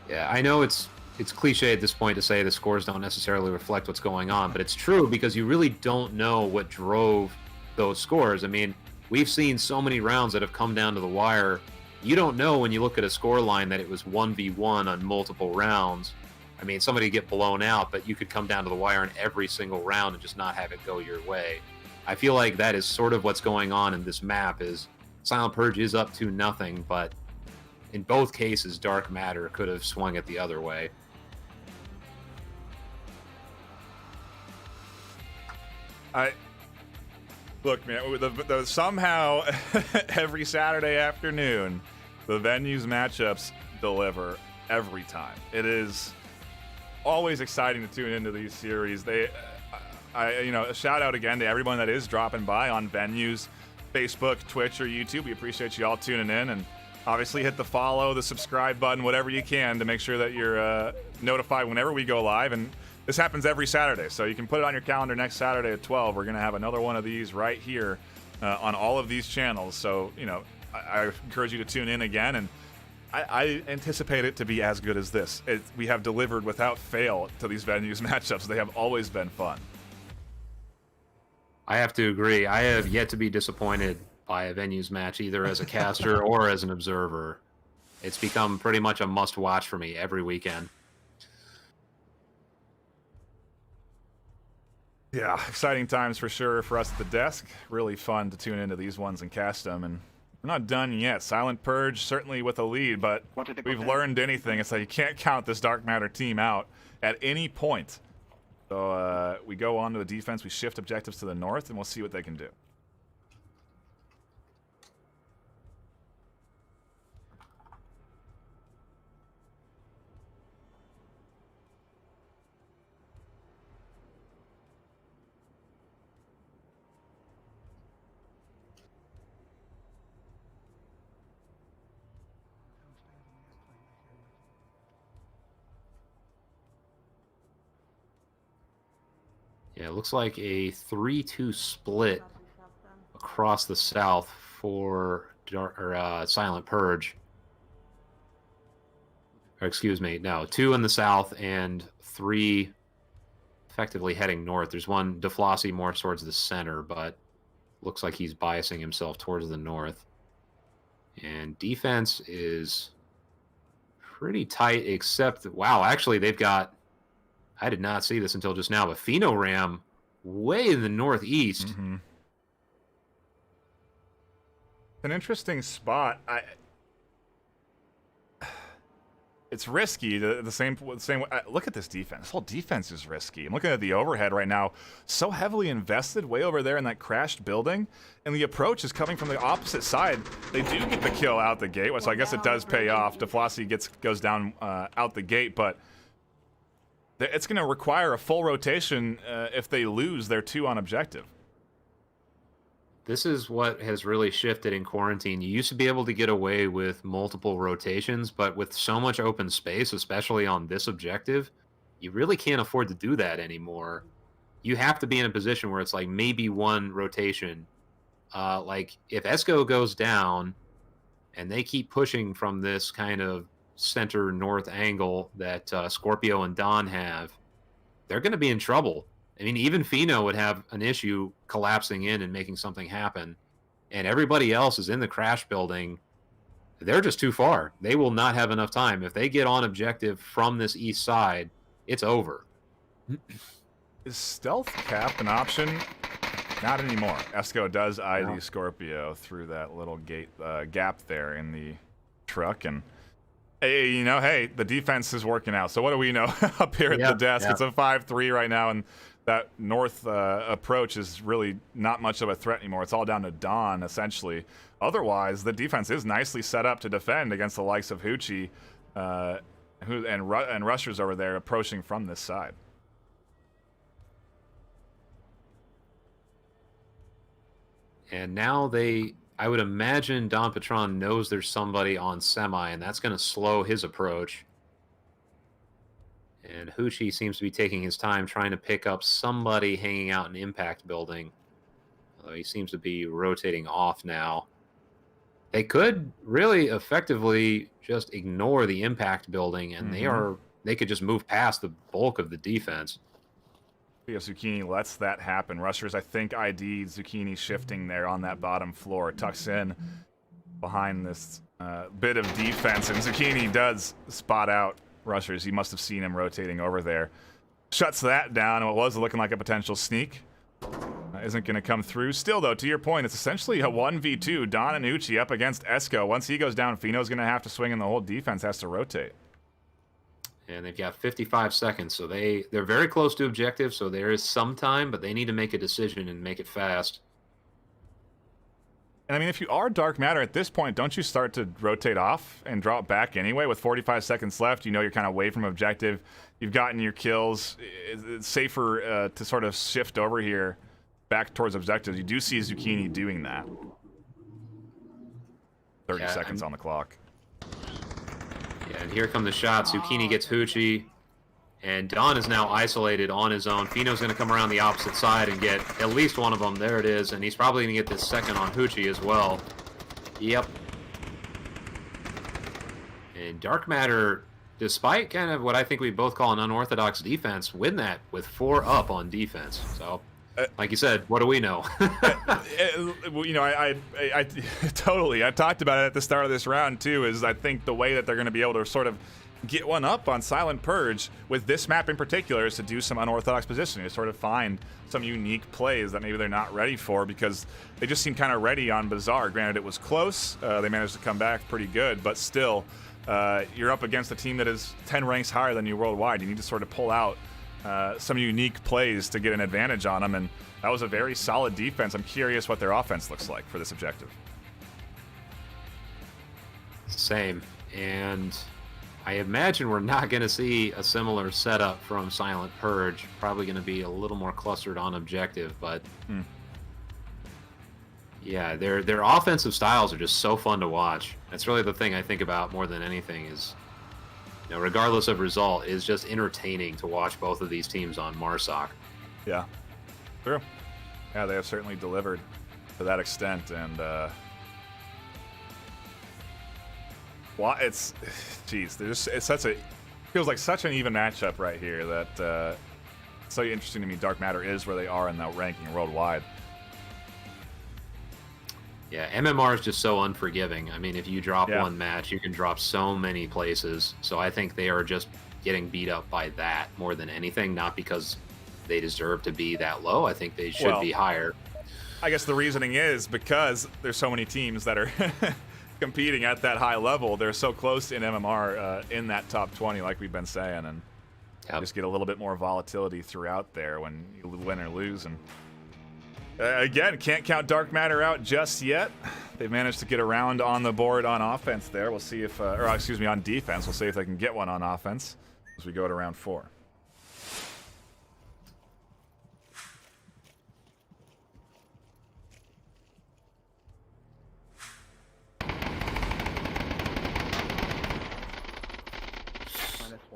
Speaker 2: Yeah, I know it's it's cliche at this point to say the scores don't necessarily reflect what's going on, but it's true because you really don't know what drove those scores. I mean, we've seen so many rounds that have come down to the wire. You don't know when you look at a score line that it was 1v1 on multiple rounds. I mean, somebody get blown out, but you could come down to the wire in every single round and just not have it go your way. I feel like that is sort of what's going on in this map. Is Silent Purge is up to nothing, but in both cases, Dark Matter could have swung it the other way.
Speaker 1: Look, man, somehow every Saturday afternoon, the venues matchups deliver every time. It is always exciting to tune into these series. A shout out again to everyone that is dropping by on venues, Facebook, Twitch, or YouTube. We appreciate you all tuning in, and obviously hit the follow, the subscribe button, whatever you can to make sure that you're notified whenever we go live. And this happens every Saturday, so you can put it on your calendar next Saturday at 12. We're going to have another one of these right here on all of these channels. So, I encourage you to tune in again, and I anticipate it to be as good as this. We have delivered without fail to these venues matchups. They have always been fun.
Speaker 2: I have to agree. I have yet to be disappointed by a venues match, either as a caster or as an observer. It's become pretty much a must-watch for me every weekend.
Speaker 1: Yeah, exciting times for sure for us at the desk. Really fun to tune into these ones and cast them. And we're not done yet. Silent Purge, certainly with a lead, but we've learned anything. It's like you can't count this Dark Matter team out at any point. So we go on to the defense. We shift objectives to the north, and we'll see what they can do.
Speaker 2: Yeah, it looks like a 3-2 split across the south for Silent Purge. Or excuse me, no, 2 in the south and 3 effectively heading north. There's one DeFlossie more towards the center, but looks like he's biasing himself towards the north. And defense is pretty tight, except, wow, actually they've got, I did not see this until just now, but Phenoram way in the northeast.
Speaker 1: Mm-hmm. An interesting spot. It's risky. The same way. Look at this defense. This whole defense is risky. I'm looking at the overhead right now. So heavily invested way over there in that crashed building. And the approach is coming from the opposite side. They do get the kill out the gate, so I guess it does pay off. DeFlossie goes down out the gate, but it's going to require a full rotation if they lose their 2 on objective.
Speaker 2: This is what has really shifted in quarantine. You used to be able to get away with multiple rotations, but with so much open space, especially on this objective, you really can't afford to do that anymore. You have to be in a position where it's like maybe 1 rotation. Like if Esco goes down and they keep pushing from this kind of center north angle that Scorpio and Don have, they're going to be in trouble. I mean, even Pheno would have an issue collapsing in and making something happen. And everybody else is in the crash building. They're just too far. They will not have enough time. If they get on objective from this east side, it's over.
Speaker 1: Is stealth cap an option? Not anymore. Esco does eye the Scorpio through that little gate gap there in the truck, and hey, the defense is working out. So what do we know up here at the desk? It's a 5-3 right now, and that north approach is really not much of a threat anymore. It's all down to Don, essentially. Otherwise, the defense is nicely set up to defend against the likes of Hoochie and rushers over there approaching from this side.
Speaker 2: And now I would imagine Don Patron knows there's somebody on semi, and that's going to slow his approach. And Hoochie seems to be taking his time trying to pick up somebody hanging out in Impact Building. Although he seems to be rotating off now. They could really effectively just ignore the Impact Building, and they are they could just move past the bulk of the defense.
Speaker 1: Yeah, Zucchini lets that happen. Rushers, I think, ID'd Zucchini shifting there on that bottom floor. Tucks in behind this bit of defense, and Zucchini does spot out Rushers. He must have seen him rotating over there. Shuts that down, and what was looking like a potential sneak isn't going to come through. Still, though, to your point, it's essentially a 1v2. Don and Uchi up against Esco. Once he goes down, Fino's going to have to swing, and the whole defense has to rotate.
Speaker 2: And they've got 55 seconds, so they're very close to objective, so there is some time, but they need to make a decision and make it fast.
Speaker 1: And I mean, if you are Dark Matter at this point, don't you start to rotate off and drop back anyway? With 45 seconds left, you know you're kind of away from objective. You've gotten your kills. It's safer to sort of shift over here back towards objectives. You do see Zucchini doing that. 30 seconds on the clock.
Speaker 2: Yeah, and here come the shots. Zucchini gets Hoochie, and Don is now isolated on his own. Fino's going to come around the opposite side and get at least one of them. There it is, and he's probably going to get this second on Hoochie as well. Yep. And Dark Matter, despite kind of what I think we both call an unorthodox defense, win that with 4 up on defense. So, like you said, what do we know?
Speaker 1: You know, I totally. I talked about it at the start of this round too. Is I think the way that they're going to be able to sort of get one up on Silent Purge with this map in particular is to do some unorthodox positioning, to sort of find some unique plays that maybe they're not ready for, because they just seem kind of ready on Bazaar. Granted, it was close. They managed to come back pretty good, but still, you're up against a team that is 10 ranks higher than you worldwide. You need to sort of pull out some unique plays to get an advantage on them, and that was a very solid defense. I'm curious what their offense looks like for this objective.
Speaker 2: Same, and I imagine we're not going to see a similar setup from Silent Purge. Probably going to be a little more clustered on objective, but yeah, their offensive styles are just so fun to watch. That's really the thing I think about more than anything is, you know, regardless of result, is just entertaining to watch both of these teams on Marsoc.
Speaker 1: Yeah, true. Yeah, they have certainly delivered to that extent, and well, it's such a feels like such an even matchup right here that it's so interesting to me. Dark Matter is where they are in that ranking worldwide.
Speaker 2: Yeah, MMR is just so unforgiving. I mean, if you drop one match, you can drop so many places. So I think they are just getting beat up by that more than anything, not because they deserve to be that low. I think they should be higher.
Speaker 1: I guess the reasoning is because there's so many teams that are competing at that high level. They're so close in MMR in that top 20, like we've been saying, and just get a little bit more volatility throughout there when you win or lose. And again, can't count Dark Matter out just yet. They've managed to get around on the board on offense there. We'll see if, or excuse me, on defense. We'll see if they can get one on offense as we go to round 4.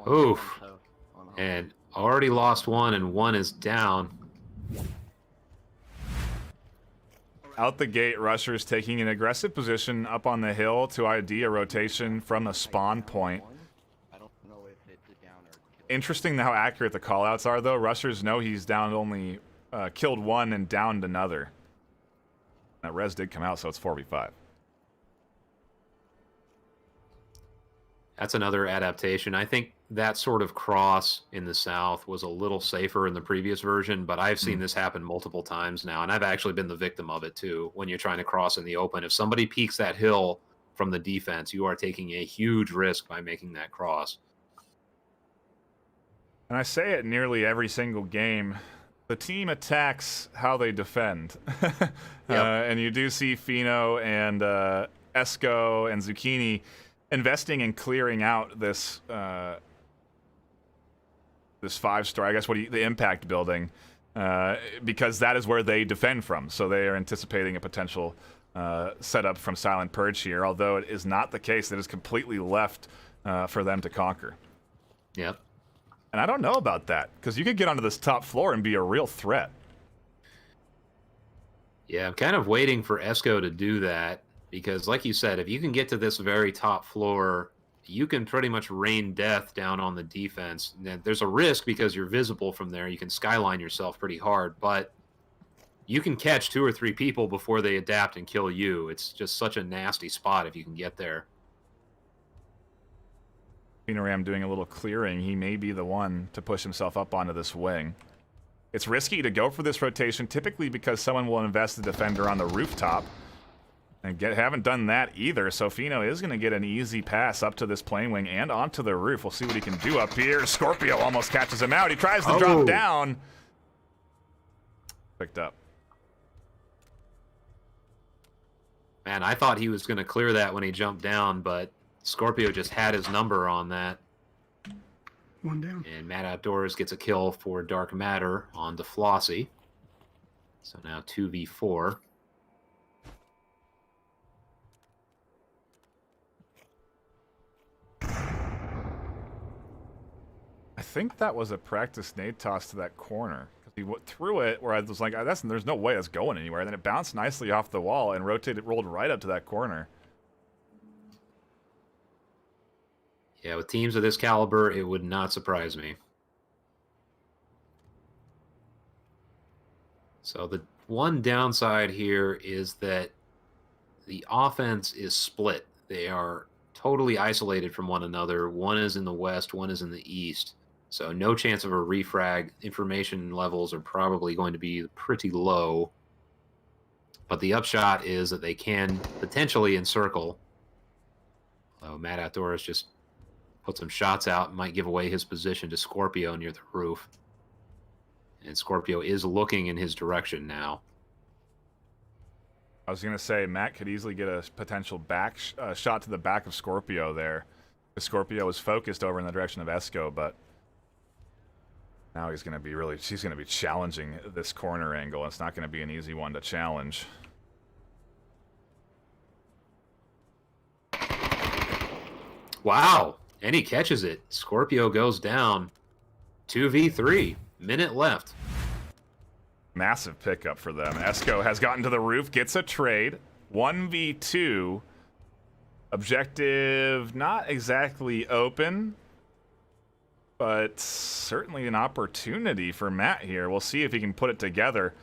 Speaker 2: Oof. And already lost one, and one is down.
Speaker 1: Out the gate, Rushers taking an aggressive position up on the hill to ID a rotation from the spawn point. Interesting how accurate the callouts are, though. Rushers know he's down only killed one and downed another. That res did come out, so it's 4v5.
Speaker 2: That's another adaptation. I think that sort of cross in the south was a little safer in the previous version, but I've seen this happen multiple times now, and I've actually been the victim of it too. When you're trying to cross in the open, if somebody peeks that hill from the defense, you are taking a huge risk by making that cross.
Speaker 1: And I say it nearly every single game. The team attacks how they defend. And you do see Fino and Esco and Zucchini investing in clearing out this this 5-star, I guess, the impact building, because that is where they defend from. So they are anticipating a potential setup from Silent Purge here, although it is not the case. It is completely left for them to conquer.
Speaker 2: Yep.
Speaker 1: And I don't know about that, because you could get onto this top floor and be a real threat.
Speaker 2: Yeah, I'm kind of waiting for Esco to do that, because like you said, if you can get to this very top floor, you can pretty much rain death down on the defense. Now, there's a risk because you're visible from there. You can skyline yourself pretty hard, but you can catch 2 or 3 people before they adapt and kill you. It's just such a nasty spot if you can get there.
Speaker 1: Ram doing a little clearing. He may be the one to push himself up onto this wing. It's risky to go for this rotation, typically because someone will invest the defender on the rooftop. And haven't done that either, so Fino is going to get an easy pass up to this plane wing and onto the roof. We'll see what he can do up here. Scorpio almost catches him out. He tries to drop down. Picked up.
Speaker 2: Man, I thought he was going to clear that when he jumped down, but Scorpio just had his number on that.
Speaker 7: One down.
Speaker 2: And Mad Outdoors gets a kill for Dark Matter on DeFlossie. So now 2v4.
Speaker 1: I think that was a practice nade toss to that corner. Because he threw it where I was like, there's no way it's going anywhere. And then it bounced nicely off the wall and rolled right up to that corner.
Speaker 2: Yeah, with teams of this caliber, it would not surprise me. So the one downside here is that the offense is split. They are totally isolated from one another. One is in the west, one is in the east. So no chance of a refrag. Information levels are probably going to be pretty low. But the upshot is that they can potentially encircle. Mad Outdoors just put some shots out and might give away his position to Scorpio near the roof. And Scorpio is looking in his direction now.
Speaker 1: I was going to say, Matt could easily get a potential back shot to the back of Scorpio there. The Scorpio was focused over in the direction of Esco, but now she's going to be challenging this corner angle. It's not going to be an easy one to challenge.
Speaker 2: Wow. And he catches it. Scorpio goes down. 2v3. Minute left.
Speaker 1: Massive pickup for them. Esco has gotten to the roof, gets a trade. 1v2. Objective not exactly open, but certainly an opportunity for Matt here. We'll see if he can put it together.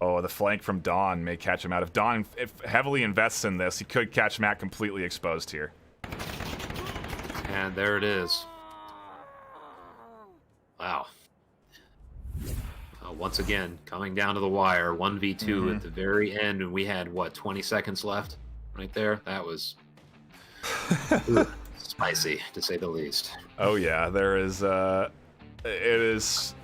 Speaker 1: Oh, the flank from Dawn may catch him out. If Dawn heavily invests in this, he could catch Matt completely exposed here.
Speaker 2: And there it is. Wow. Once again, coming down to the wire, 1v2 at the very end, and we had, 20 seconds left right there? That was spicy, to say the least.
Speaker 1: Oh, yeah, there is, it is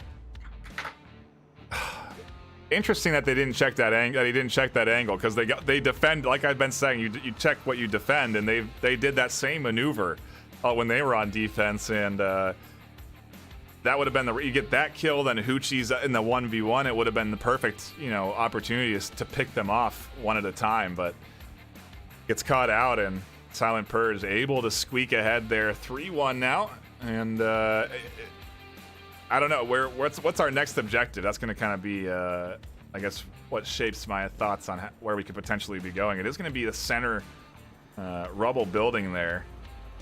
Speaker 1: interesting that they didn't check that angle, that he didn't check that angle, because they defend, like I've been saying, you check what you defend, and they did that same maneuver when they were on defense, and that would have been you get that kill, then Hoochie's in the 1v1. It would have been the perfect, opportunity to pick them off one at a time, but gets caught out, and Silent Purge able to squeak ahead there, 3-1 now, and I don't know what's our next objective. That's going to kind of be, I guess, what shapes my thoughts on where we could potentially be going. It is going to be the center rubble building there,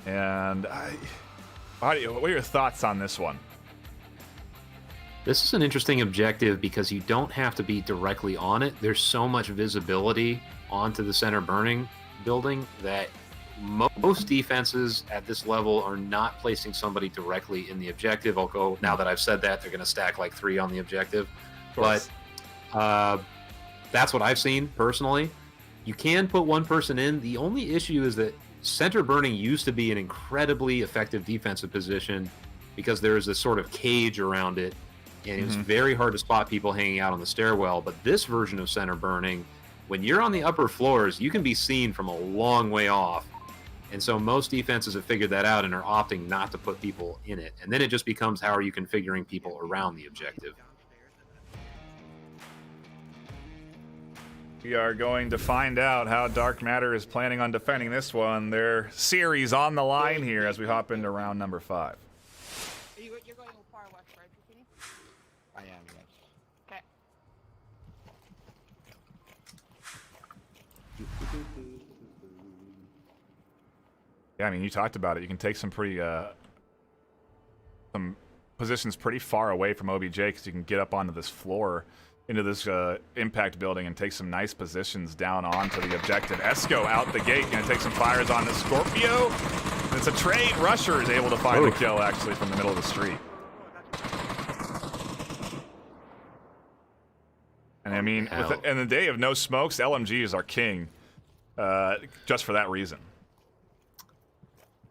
Speaker 1: and what are your thoughts on this one?
Speaker 2: This is an interesting objective because you don't have to be directly on it. There's so much visibility onto the center burning building that most defenses at this level are not placing somebody directly in the objective. Now that I've said that, they're going to stack like 3 on the objective. But that's what I've seen personally. You can put one person in. The only issue is that center burning used to be an incredibly effective defensive position because there is this sort of cage around it. And it was very hard to spot people hanging out on the stairwell. But this version of center burning, when you're on the upper floors, you can be seen from a long way off. And so most defenses have figured that out and are opting not to put people in it. And then it just becomes, how are you configuring people around the objective?
Speaker 1: We are going to find out how Dark Matter is planning on defending this one. Their series on the line here as we hop into round number 5.
Speaker 3: You're going far west, right, Bikini?
Speaker 6: I am, yes.
Speaker 3: Okay.
Speaker 1: Yeah, I mean, you talked about it. You can take some pretty some positions pretty far away from OBJ because you can get up onto this floor, into this impact building, and take some nice positions down onto the objective. Esco out the gate, gonna take some fires on the Scorpio. It's a trade. Rusher is able to find the kill actually from the middle of the street. And I mean, in the day of no smokes, LMGs are king, just for that reason.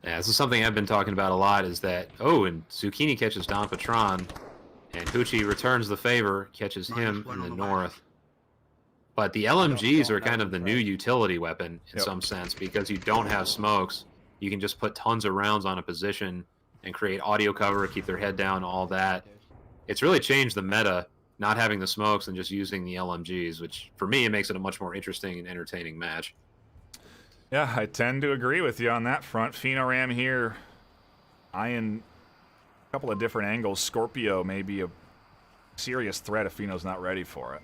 Speaker 2: Yeah, this is something I've been talking about a lot, is that, and Zucchini catches Don Patron, and Hoochie returns the favor, catches him in the north. But the LMGs are kind of the new utility weapon in some sense, because you don't have smokes. You can just put tons of rounds on a position and create audio cover, keep their head down, all that. It's really changed the meta, not having the smokes and just using the LMGs, which for me, it makes it a much more interesting and entertaining match.
Speaker 1: Yeah, I tend to agree with you on that front. Phenoram here, eyeing a couple of different angles. Scorpio may be a serious threat if Pheno's not ready for it.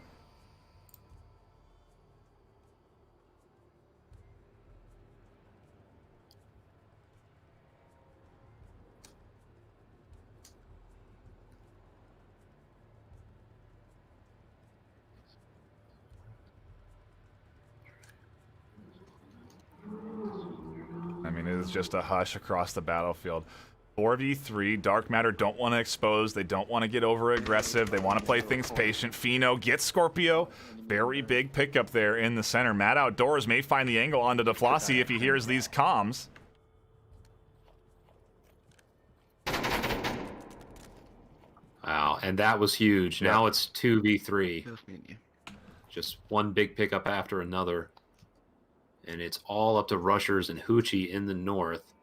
Speaker 1: I mean, it is just a hush across the battlefield. 4v3, Dark Matter don't want to expose. They don't want to get over aggressive. They want to play things patient. Pheno gets Scorpio. Very big pickup there in the center. Mad Outdoors may find the angle onto DeFlossy if he hears these comms.
Speaker 2: Wow, and that was huge. Now it's 2v3. Just one big pickup after another. And it's all up to Rushers and Hoochie in the north.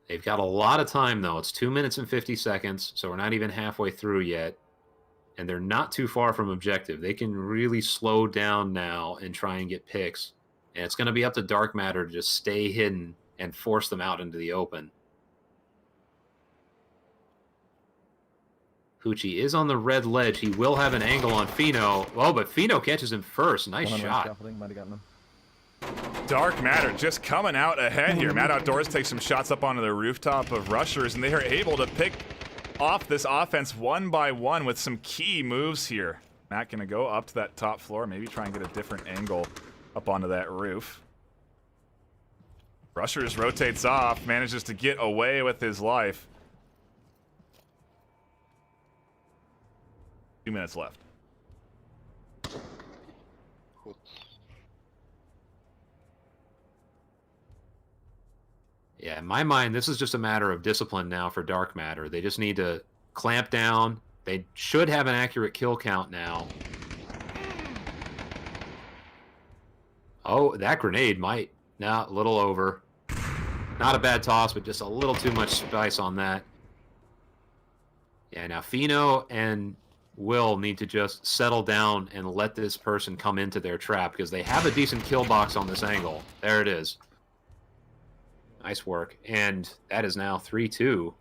Speaker 2: They've got a lot of time, though. It's 2 minutes and 50 seconds, so we're not even halfway through yet. And they're not too far from objective. They can really slow down now and try and get picks. And it's going to be up to Dark Matter to just stay hidden and force them out into the open. Hoochie is on the red ledge. He will have an angle on Pheno. Oh, but Pheno catches him first. Nice shot.
Speaker 1: Dark Matter just coming out ahead here. Mad Outdoors takes some shots up onto the rooftop of Rushers, and they are able to pick off this offense one by one with some key moves here. Matt gonna go up to that top floor, maybe try and get a different angle up onto that roof. Rushers rotates off, manages to get away with his life. 2 minutes left.
Speaker 2: Yeah, in my mind, this is just a matter of discipline now for Dark Matter. They just need to clamp down. They should have an accurate kill count now. Oh, that grenade might. No, a little over. Not a bad toss, but just a little too much spice on that. Yeah, now Pheno and Will need to just settle down and let this person come into their trap, because they have a decent kill box on this angle. There it is. Nice work. And that is now 3-2.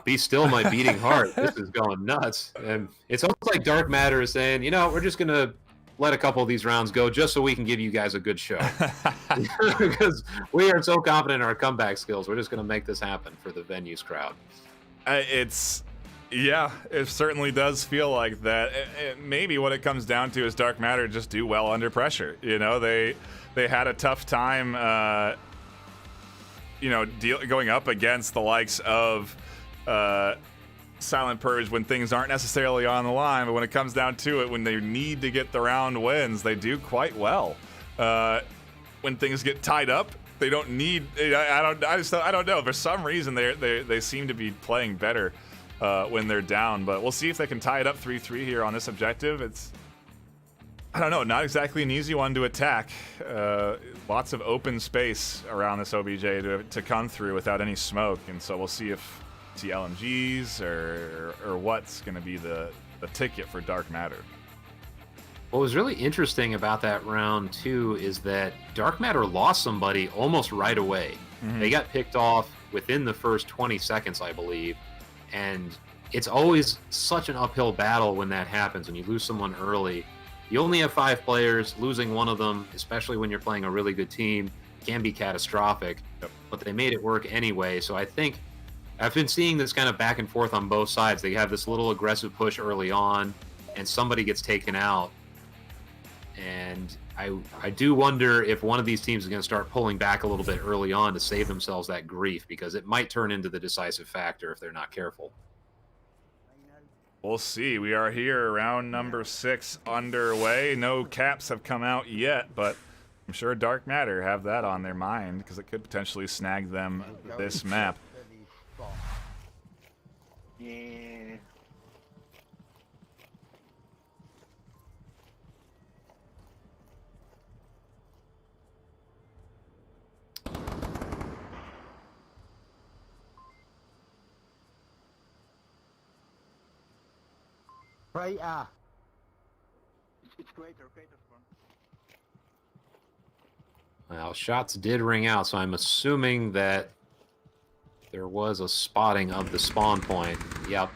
Speaker 2: Be still my beating heart. This is going nuts. And it's almost like Dark Matter is saying, you know, we're just going to let a couple of these rounds go just so we can give you guys a good show. Because we are so confident in our comeback skills. We're just going to make this happen for the venue's crowd.
Speaker 1: Yeah, it certainly does feel like that. Maybe what it comes down to is Dark Matter just do well under pressure. You know, they had a tough time, going up against the likes of Silent Purge when things aren't necessarily on the line. But when it comes down to it, when they need to get the round wins, they do quite well. When things get tied up, they don't need. I don't know. For some reason, they seem to be playing better when they're down, but we'll see if they can tie it up 3-3 here on this objective. It's, I don't know, not exactly an easy one to attack. Lots of open space around this OBJ to come through without any smoke, and so we'll see if LMGs or what's going to be the ticket for Dark Matter.
Speaker 2: What was really interesting about that round, too, is that Dark Matter lost somebody almost right away. Mm-hmm. They got picked off within the first 20 seconds, I believe. And it's always such an uphill battle when that happens, when you lose someone early. you only have 5 players. Losing one of them, especially when you're playing a really good team, can be catastrophic.
Speaker 1: Yep.
Speaker 2: But they made it work anyway. So I think I've been seeing this kind of back and forth on both sides. They have this little aggressive push early on, and somebody gets taken out. And I do wonder if one of these teams is going to start pulling back a little bit early on to save themselves that grief, because it might turn into the decisive factor if they're not careful.
Speaker 1: We'll see. We are here, round number 6 underway. No caps have come out yet, but I'm sure Dark Matter have that on their mind because it could potentially snag them this map.
Speaker 4: Yeah. Right, it's greater front.
Speaker 2: Well, shots did ring out, so I'm assuming that there was a spotting of the spawn point. Yep.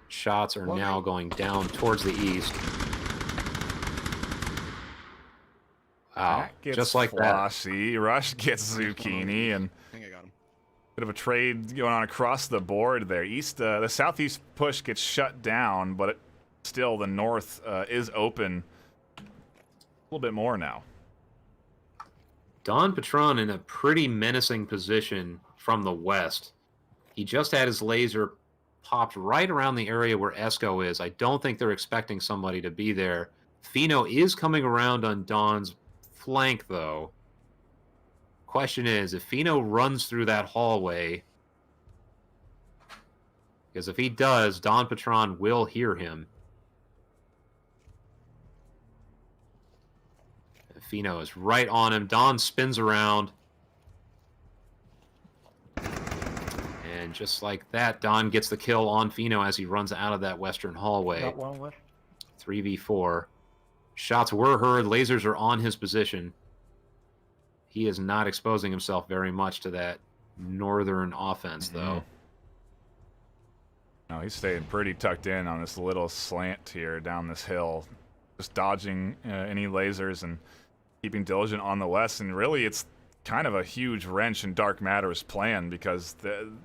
Speaker 2: Shots are now going down towards the east. Wow.
Speaker 1: That gets
Speaker 2: Just like
Speaker 1: Flossie. Rush gets Zucchini, and
Speaker 6: I think I got him.
Speaker 1: bit of a trade going on across the board there. The southeast push gets shut down, but still the north is open a little bit more now.
Speaker 2: Don Patron in a pretty menacing position from the west. He just had his laser popped right around the area where Esco is. I don't think they're expecting somebody to be there. Fino is coming around on Don's flank, though. Question is, if Fino runs through that hallway, because if he does, Don Patron will hear him. Fino is right on him. Don spins around. And just like that, Don gets the kill on Fino as he runs out of that western hallway.
Speaker 4: Got one left.
Speaker 2: 3v4. Shots were heard. Lasers are on his position. He is not exposing himself very much to that northern offense, though.
Speaker 1: No, he's staying pretty tucked in on this little slant here down this hill. Just dodging any lasers and keeping diligent on the west. And really, it's kind of a huge wrench in Dark Matter's plan because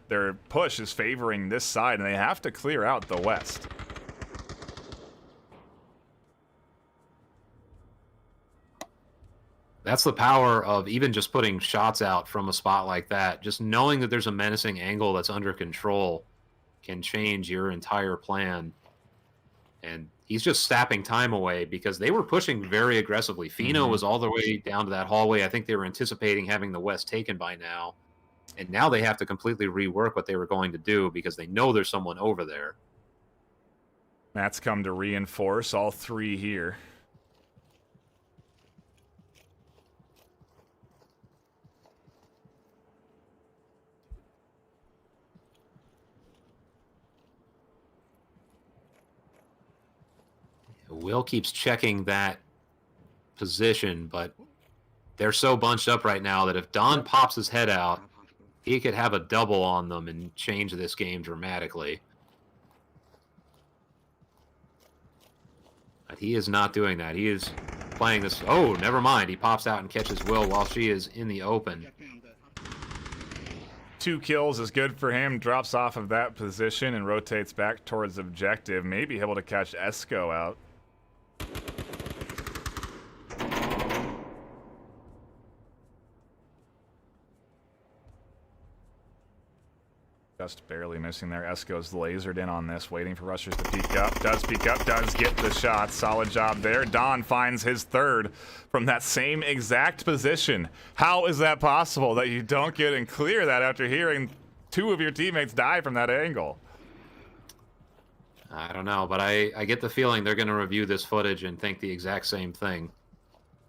Speaker 1: their push is favoring this side, and they have to clear out the west.
Speaker 2: That's the power of even just putting shots out from a spot like that. Just knowing that there's a menacing angle that's under control can change your entire plan. And he's just sapping time away because they were pushing very aggressively. Fino was all the way down to that hallway. I think they were anticipating having the west taken by now. And now they have to completely rework what they were going to do because they know there's someone over there.
Speaker 1: Matt's come to reinforce all three here.
Speaker 2: Will keeps checking that position, but they're so bunched up right now that if Don pops his head out, he could have a double on them and change this game dramatically. But he is not doing that. He is playing this. Oh, never mind. He pops out and catches Will while she is in the open.
Speaker 1: 2 kills is good for him. Drops off of that position and rotates back towards objective. Maybe able to catch Esco out. Just barely missing there. Esco's lasered in on this, waiting for rushers to peek up. Does peek up, does get the shot. Solid job there. Don finds his third from that same exact position. How is that possible that you don't get and clear that after hearing 2 of your teammates die from that angle?
Speaker 2: I don't know, but I get the feeling they're going to review this footage and think the exact same thing.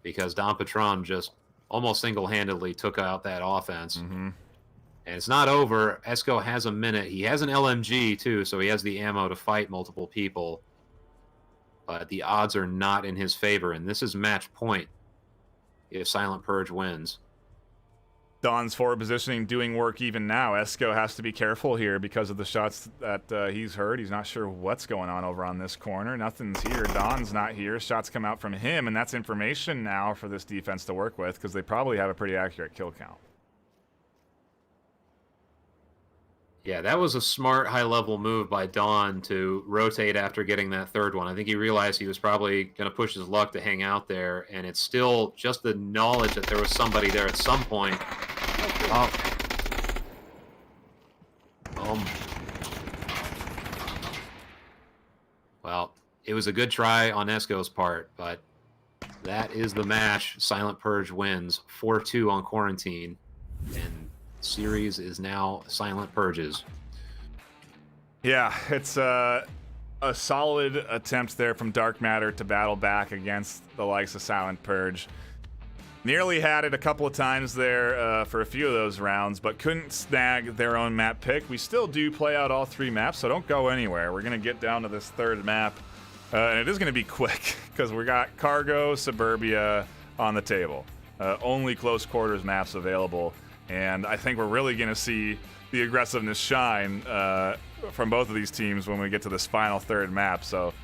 Speaker 2: Because Don Patron just almost single-handedly took out that offense. And it's not over. Esco has a minute. He has an LMG, too, so he has the ammo to fight multiple people. But the odds are not in his favor, and this is match point if Silent Purge wins.
Speaker 1: Don's forward positioning doing work even now. Esco has to be careful here because of the shots that he's heard. He's not sure what's going on over on this corner. Nothing's here. Don's not here. Shots come out from him, and that's information now for this defense to work with because they probably have a pretty accurate kill count.
Speaker 2: Yeah, that was a smart high-level move by Don to rotate after getting that third one. I think he realized he was probably going to push his luck to hang out there, and it's still just the knowledge that there was somebody there at some point. Oh. Well, it was a good try on Esco's part, but that is the match. Silent Purge wins 4-2 on Quarantine, and series is now Silent Purges.
Speaker 1: Yeah, it's a solid attempt there from Dark Matter to battle back against the likes of Silent Purge. Nearly had it a couple of times there for a few of those rounds, but couldn't snag their own map pick. We still do play out all 3 maps, so don't go anywhere. We're going to get down to this 3rd map, and it is going to be quick because we got Cargo, Suburbia on the table. Only close quarters maps available. And I think we're really going to see the aggressiveness shine from both of these teams when we get to this final 3rd map. So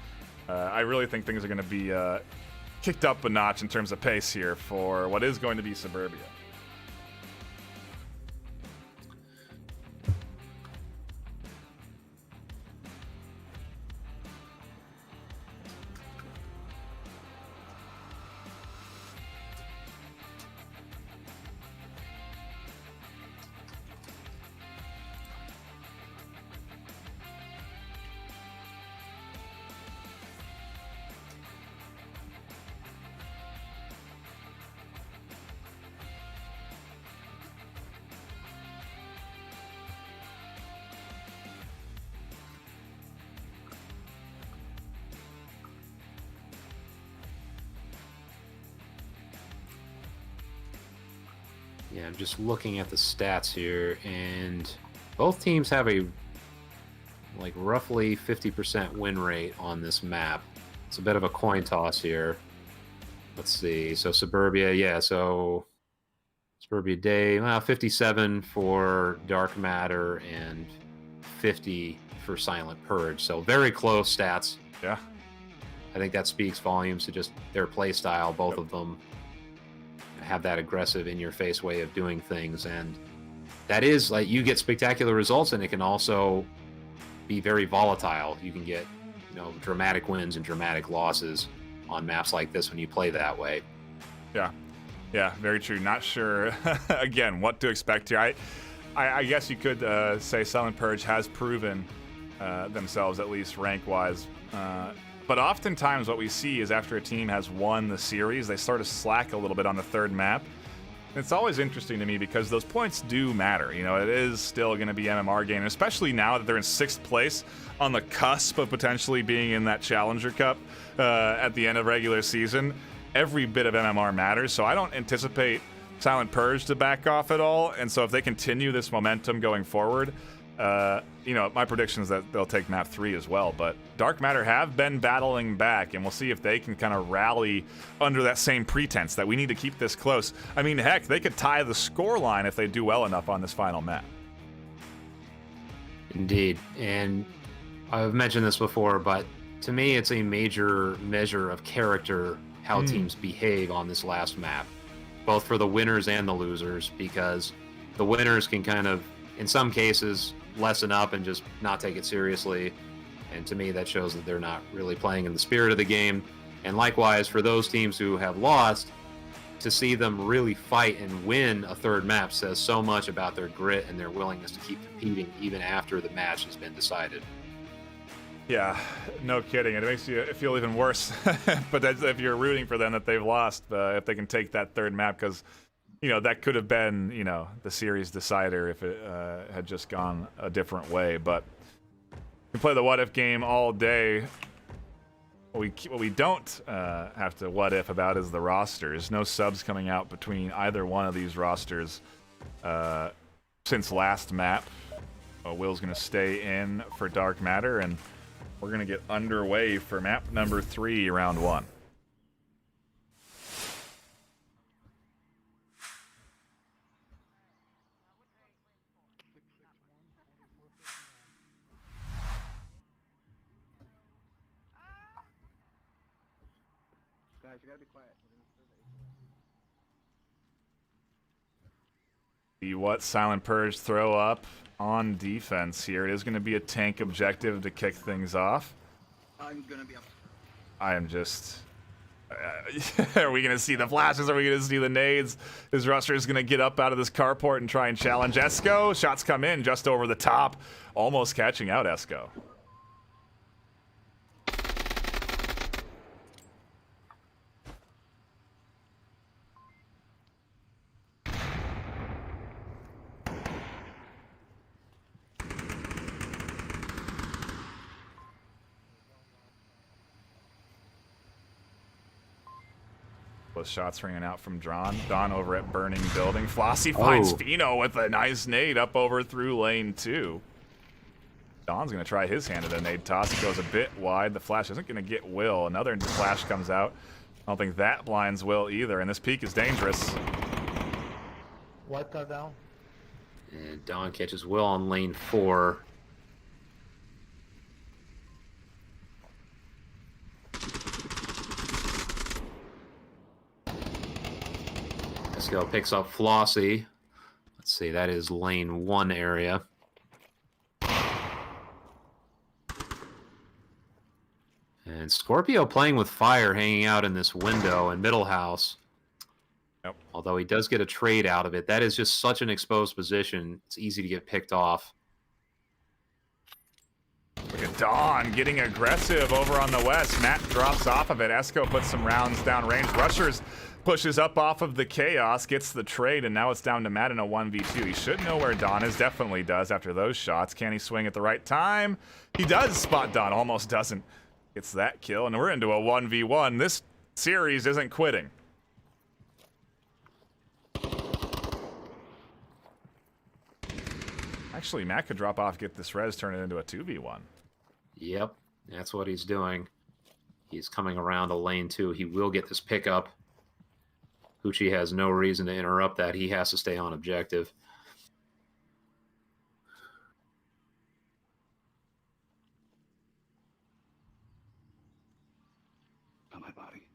Speaker 1: I really think things are going to be kicked up a notch in terms of pace here for what is going to be Suburbia.
Speaker 2: Yeah, I'm just looking at the stats here, and both teams have a roughly 50% win rate on this map. It's a bit of a coin toss here. Let's see. So Suburbia, yeah, so Suburbia Day, well, 57 for Dark Matter and 50 for Silent Purge. So very close stats.
Speaker 1: Yeah.
Speaker 2: I think that speaks volumes to just their play style. Both of them have that aggressive in-your-face way of doing things, and that is you get spectacular results, and it can also be very volatile. You can get dramatic wins and dramatic losses on maps like this when you play that way.
Speaker 1: Yeah, very true. Not sure again what to expect here. I guess you could say Silent Purge has proven themselves, at least rank-wise. But oftentimes what we see is after a team has won the series, they sort of slack a little bit on the 3rd map. And it's always interesting to me because those points do matter. It is still going to be MMR game, especially now that they're in 6th place on the cusp of potentially being in that Challenger Cup at the end of regular season. Every bit of MMR matters, so I don't anticipate Silent Purge to back off at all. And so if they continue this momentum going forward, my prediction is that they'll take map 3 as well. But Dark Matter have been battling back, and we'll see if they can kind of rally under that same pretense that we need to keep this close. I mean, heck, they could tie the score line if they do well enough on this final map.
Speaker 2: Indeed. And I've mentioned this before, but to me, it's a major measure of character how teams behave on this last map, both for the winners and the losers, because the winners can kind of, in some cases, lessen up and just not take it seriously. And to me, that shows that they're not really playing in the spirit of the game. And likewise, for those teams who have lost, to see them really fight and win a 3rd map says so much about their grit and their willingness to keep competing even after the match has been decided.
Speaker 1: Yeah, no kidding. It makes you feel even worse. But that's if you're rooting for them that they've lost, if they can take that 3rd map, because that could have been, the series decider if it had just gone a different way. But we play the what-if game all day. What we don't have to what-if about is the rosters. No subs coming out between either one of these rosters since last map. Will's going to stay in for Dark Matter, and we're going to get underway for map number 3, round 1. See what Silent Purge throw up on defense here. It is going to be a tank objective to kick things off.
Speaker 8: I'm gonna be up.
Speaker 1: I am just... are we going to see the flashes? Are we going to see the nades? Is Ruster's going to get up out of this carport and try and challenge Esco? Shots come in just over the top, almost catching out Esco. Shots ringing out from Don over at Burning Building. Flossie finds Fino with a nice nade up over through lane 2. Don's going to try his hand at a nade toss. It goes a bit wide. The flash isn't going to get Will. Another flash comes out. I don't think that blinds Will either, and this peak is dangerous.
Speaker 4: White car down.
Speaker 2: And Don catches Will on lane 4. Esco picks up Flossie. Let's see, that is lane 1 area. And Scorpio playing with fire hanging out in this window in middle house.
Speaker 1: Yep.
Speaker 2: Although he does get a trade out of it. That is just such an exposed position. It's easy to get picked off.
Speaker 1: Look at Don getting aggressive over on the west. Matt drops off of it. Esco puts some rounds downrange. Rushers pushes up off of the chaos, gets the trade, and now it's down to Matt in a 1v2. He should know where Don is. Definitely does after those shots. Can he swing at the right time? He does spot Don. Almost doesn't. Gets that kill, and we're into a 1v1. This series isn't quitting. Actually, Matt could drop off, get this res, turn it into a 2v1.
Speaker 2: Yep, that's what he's doing. He's coming around to lane 2. He will get this pickup. Hoochie has no reason to interrupt that. He has to stay on objective.
Speaker 8: On my body.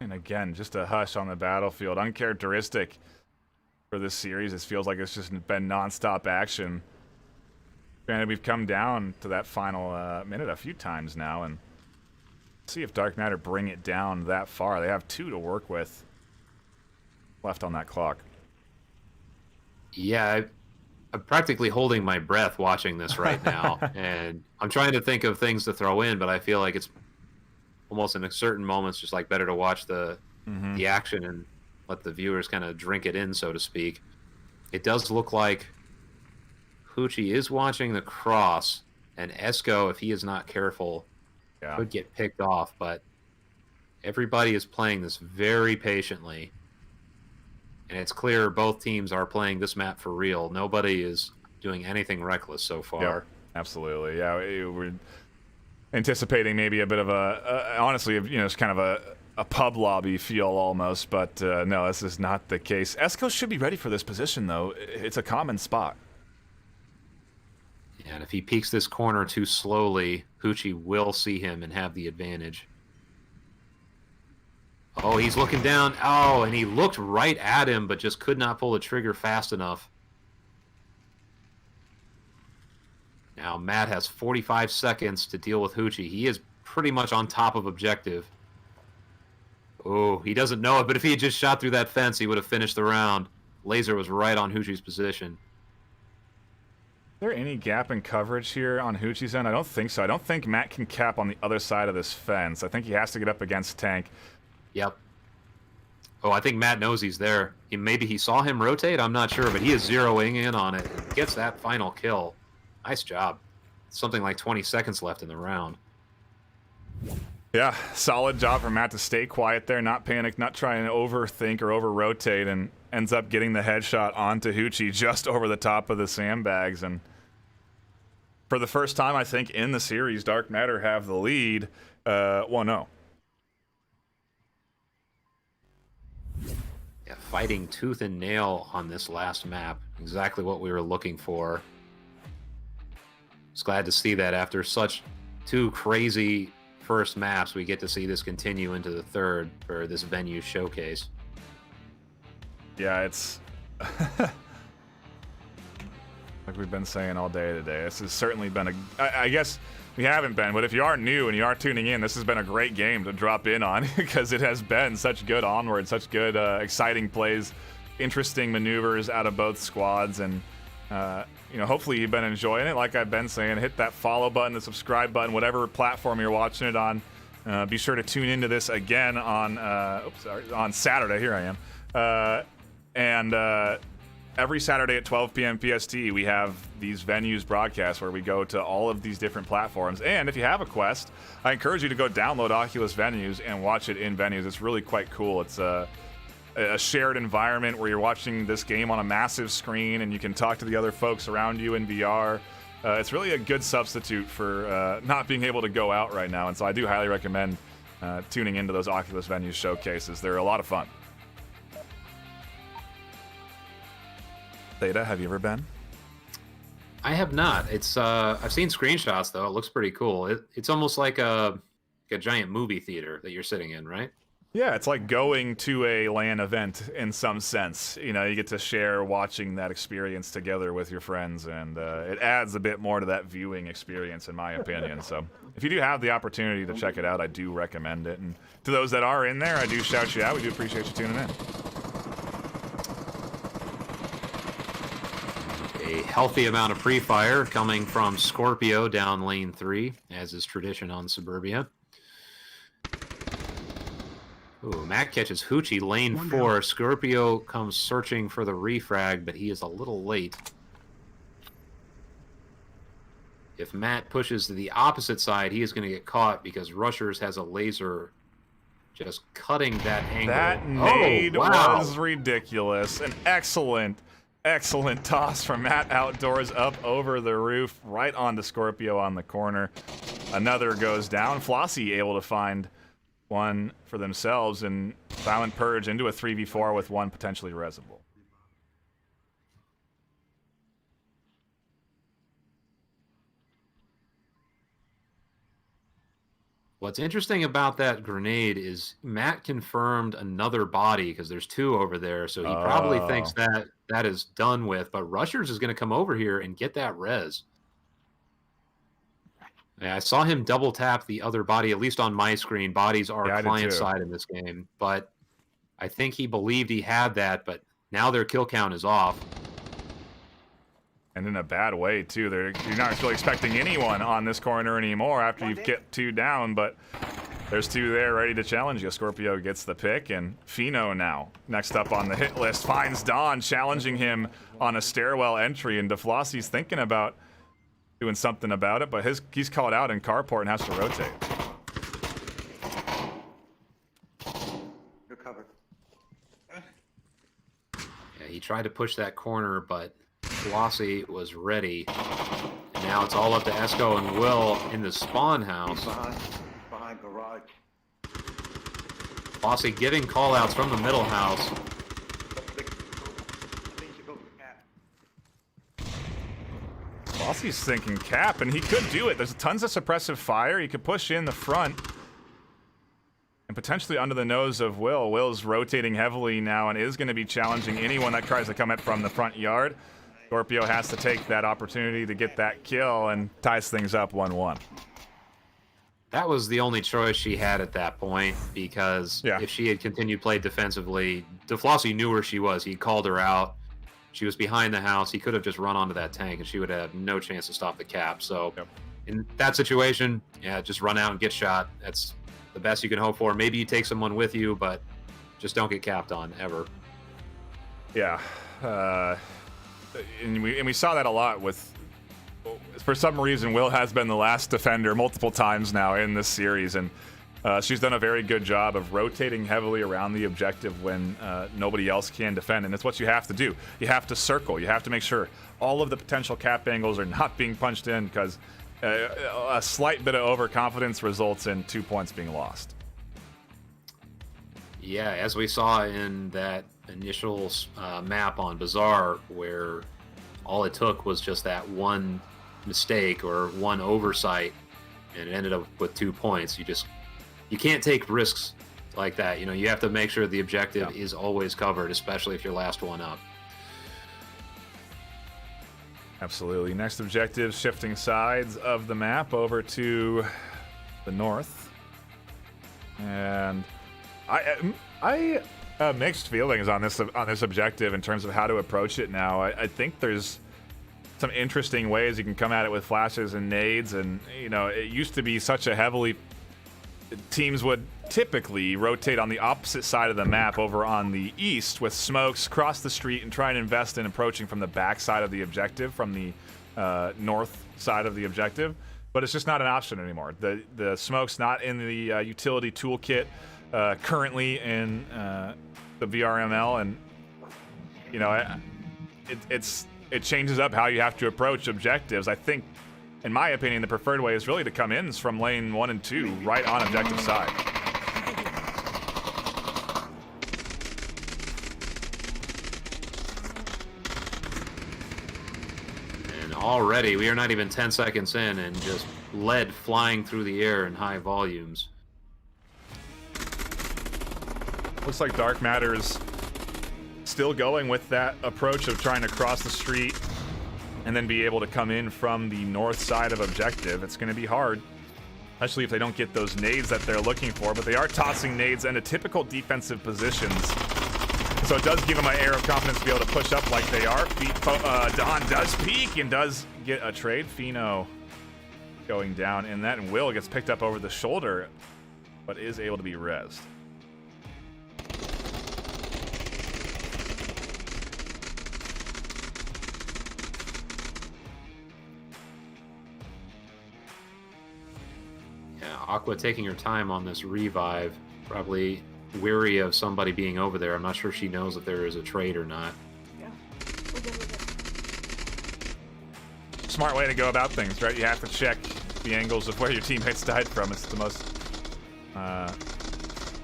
Speaker 1: And again, just a hush on the battlefield. Uncharacteristic for this series. It feels like it's just been nonstop action. Granted, we've come down to that final minute a few times now, and see if Dark Matter bring it down that far. They have 2 to work with left on that clock.
Speaker 2: Yeah, I'm practically holding my breath watching this right now. And I'm trying to think of things to throw in, but I feel like it's almost in certain moments just like better to watch the action and let the viewers kind of drink it in, so to speak. It does look like Hoochie is watching the cross, and Esco, if he is not careful, could get picked off, but everybody is playing this very patiently. And it's clear both teams are playing this map for real. Nobody is doing anything reckless so far.
Speaker 1: Yep, absolutely. Yeah, we're anticipating maybe a bit of honestly, it's kind of a pub lobby feel almost, but no, this is not the case. Esco should be ready for this position, though. It's a common spot.
Speaker 2: Yeah, and if he peeks this corner too slowly, Hoochie will see him and have the advantage. Oh, he's looking down. Oh, and he looked right at him, but just could not pull the trigger fast enough. Now, Matt has 45 seconds to deal with Hoochie. He is pretty much on top of objective. Oh, he doesn't know it, but if he had just shot through that fence, he would have finished the round. Laser was right on Hoochie's position.
Speaker 1: Is there any gap in coverage here on Hoochie's end? I don't think so. I don't think Matt can cap on the other side of this fence. I think he has to get up against Tank.
Speaker 2: Yep. Oh, I think Matt knows he's there. Maybe he saw him rotate, I'm not sure, but he is zeroing in on it and gets that final kill. Nice job. Something like 20 seconds left in the round.
Speaker 1: Yeah, solid job for Matt to stay quiet there, not panic, not try and overthink or over-rotate, and ends up getting the headshot onto Hoochie just over the top of the sandbags. And for the first time, I think, in the series, Dark Matter have the lead 1-0.
Speaker 2: Yeah, fighting tooth and nail on this last map. Exactly what we were looking for. Just glad to see that after such two crazy first maps, we get to see this continue into the third for this venue showcase.
Speaker 1: Yeah, it's like we've been saying all day today. This has certainly been I guess we haven't been, but if you are new and you are tuning in, this has been a great game to drop in on because it has been such good Onward, such good, exciting plays, interesting maneuvers out of both squads, and hopefully you've been enjoying it. Like I've been saying, hit that follow button, the subscribe button, whatever platform you're watching it on. Be sure to tune into this again on Saturday. Here I am. Every Saturday at 12 p.m. PST, we have these venues broadcasts where we go to all of these different platforms. And if you have a Quest, I encourage you to go download Oculus Venues and watch it in venues. It's really quite cool. It's a shared environment where you're watching this game on a massive screen and you can talk to the other folks around you in VR. It's really a good substitute for not being able to go out right now. And so I do highly recommend tuning into those Oculus Venues showcases. They're a lot of fun. Theta, have you ever been?
Speaker 2: I have not. It's I've seen screenshots though. It looks pretty cool. It's almost like a giant movie theater that you're sitting in, right?
Speaker 1: Yeah, it's like going to a LAN event in some sense. You get to share watching that experience together with your friends, and it adds a bit more to that viewing experience, in my opinion. So if you do have the opportunity to check it out, I do recommend it. And to those that are in there, I do shout you out. We do appreciate you tuning in.
Speaker 2: A healthy amount of pre-fire coming from Scorpio down lane 3, as is tradition on Suburbia. Ooh, Matt catches Hoochie, lane 4. Scorpio comes searching for the refrag, but he is a little late. If Matt pushes to the opposite side, he is going to get caught because Rushers has a laser just cutting that angle.
Speaker 1: That nade
Speaker 2: wow.
Speaker 1: was ridiculous. An excellent toss from Matt Outdoors up over the roof, right onto Scorpio on the corner. Another goes down. Flossie able to find one for themselves, and Violent Purge into a 3v4 with one potentially resable.
Speaker 2: What's interesting about that grenade is Matt confirmed another body because there's two over there, so he probably thinks that is done with, but Rushers is going to come over here and get that res. Yeah, I saw him double tap the other body, at least on my screen. Bodies are client side in this game, but I think he believed he had that, but now their kill count is off.
Speaker 1: And in a bad way, too. You're not really expecting anyone on this corner anymore after you've get two down, but there's two there ready to challenge you. Scorpio gets the pick, and Fino now, next up on the hit list, finds Don, challenging him on a stairwell entry, and DeFlossie's thinking about doing something about it, but he's called out in carport and has to rotate.
Speaker 8: You're covered.
Speaker 2: Yeah, he tried to push that corner, but Flossie was ready. And now it's all up to Esco and Will in the spawn house.
Speaker 8: Behind garage.
Speaker 2: Flossie giving callouts from the middle house.
Speaker 1: Flossie's thinking cap, and he could do it. There's tons of suppressive fire. He could push in the front and potentially under the nose of Will. Will's rotating heavily now and is going to be challenging anyone that tries to come in from the front yard. Scorpio has to take that opportunity to get that kill and ties things up 1-1.
Speaker 2: That was the only choice she had at that point, because if she had continued play defensively, DeFlossie knew where she was. He called her out. She was behind the house. He could have just run onto that tank, and she would have no chance to stop the cap. So in that situation, just run out and get shot. That's the best you can hope for. Maybe you take someone with you, but just don't get capped on, ever.
Speaker 1: Yeah. And we saw that a lot with, for some reason, Will has been the last defender multiple times now in this series, and She's done a very good job of rotating heavily around the objective when nobody else can defend, and it's what you have to do. You have to circle. You have to make sure all of the potential cap angles are not being punched in, because a slight bit of overconfidence results in 2 points being lost.
Speaker 2: Yeah, as we saw in that initial map on Bazaar, where all it took was just that one mistake or one oversight, and it ended up with 2 points. You can't take risks like that. You know, you have to make sure the objective is always covered, especially if you're last one up.
Speaker 1: Absolutely. Next objective, shifting sides of the map over to the north. And I have mixed feelings on this objective in terms of how to approach it now. I think there's some interesting ways you can come at it with flashes and nades, and you know, it used to be such a heavily teams would typically rotate on the opposite side of the map over on the east with smokes, cross the street, and try and invest in approaching from the back side of the objective, from the north side of the objective. But it's just not an option anymore. The smoke's not in the utility toolkit currently in the VRML, and you know, it changes up how you have to approach objectives. I think, in my opinion, the preferred way is really to come in from lane 1 and 2 right on objective side.
Speaker 2: And already, we are not even 10 seconds in, and just lead flying through the air in high volumes.
Speaker 1: Looks like Dark Matter's still going with that approach of trying to cross the street and then be able to come in from the north side of objective. It's going to be hard, especially if they don't get those nades that they're looking for, but they are tossing nades into typical defensive positions. So it does give them an air of confidence to be able to push up like they are. Don does peek and does get a trade. Fino going down in that, and Will gets picked up over the shoulder, but is able to be rezzed.
Speaker 2: Aqua taking her time on this revive, probably weary of somebody being over there. I'm not sure she knows if there is a trade or not.
Speaker 3: Yeah. We're good with it.
Speaker 1: Smart way to go about things, right? You have to check the angles of where your teammates died from. It's the most one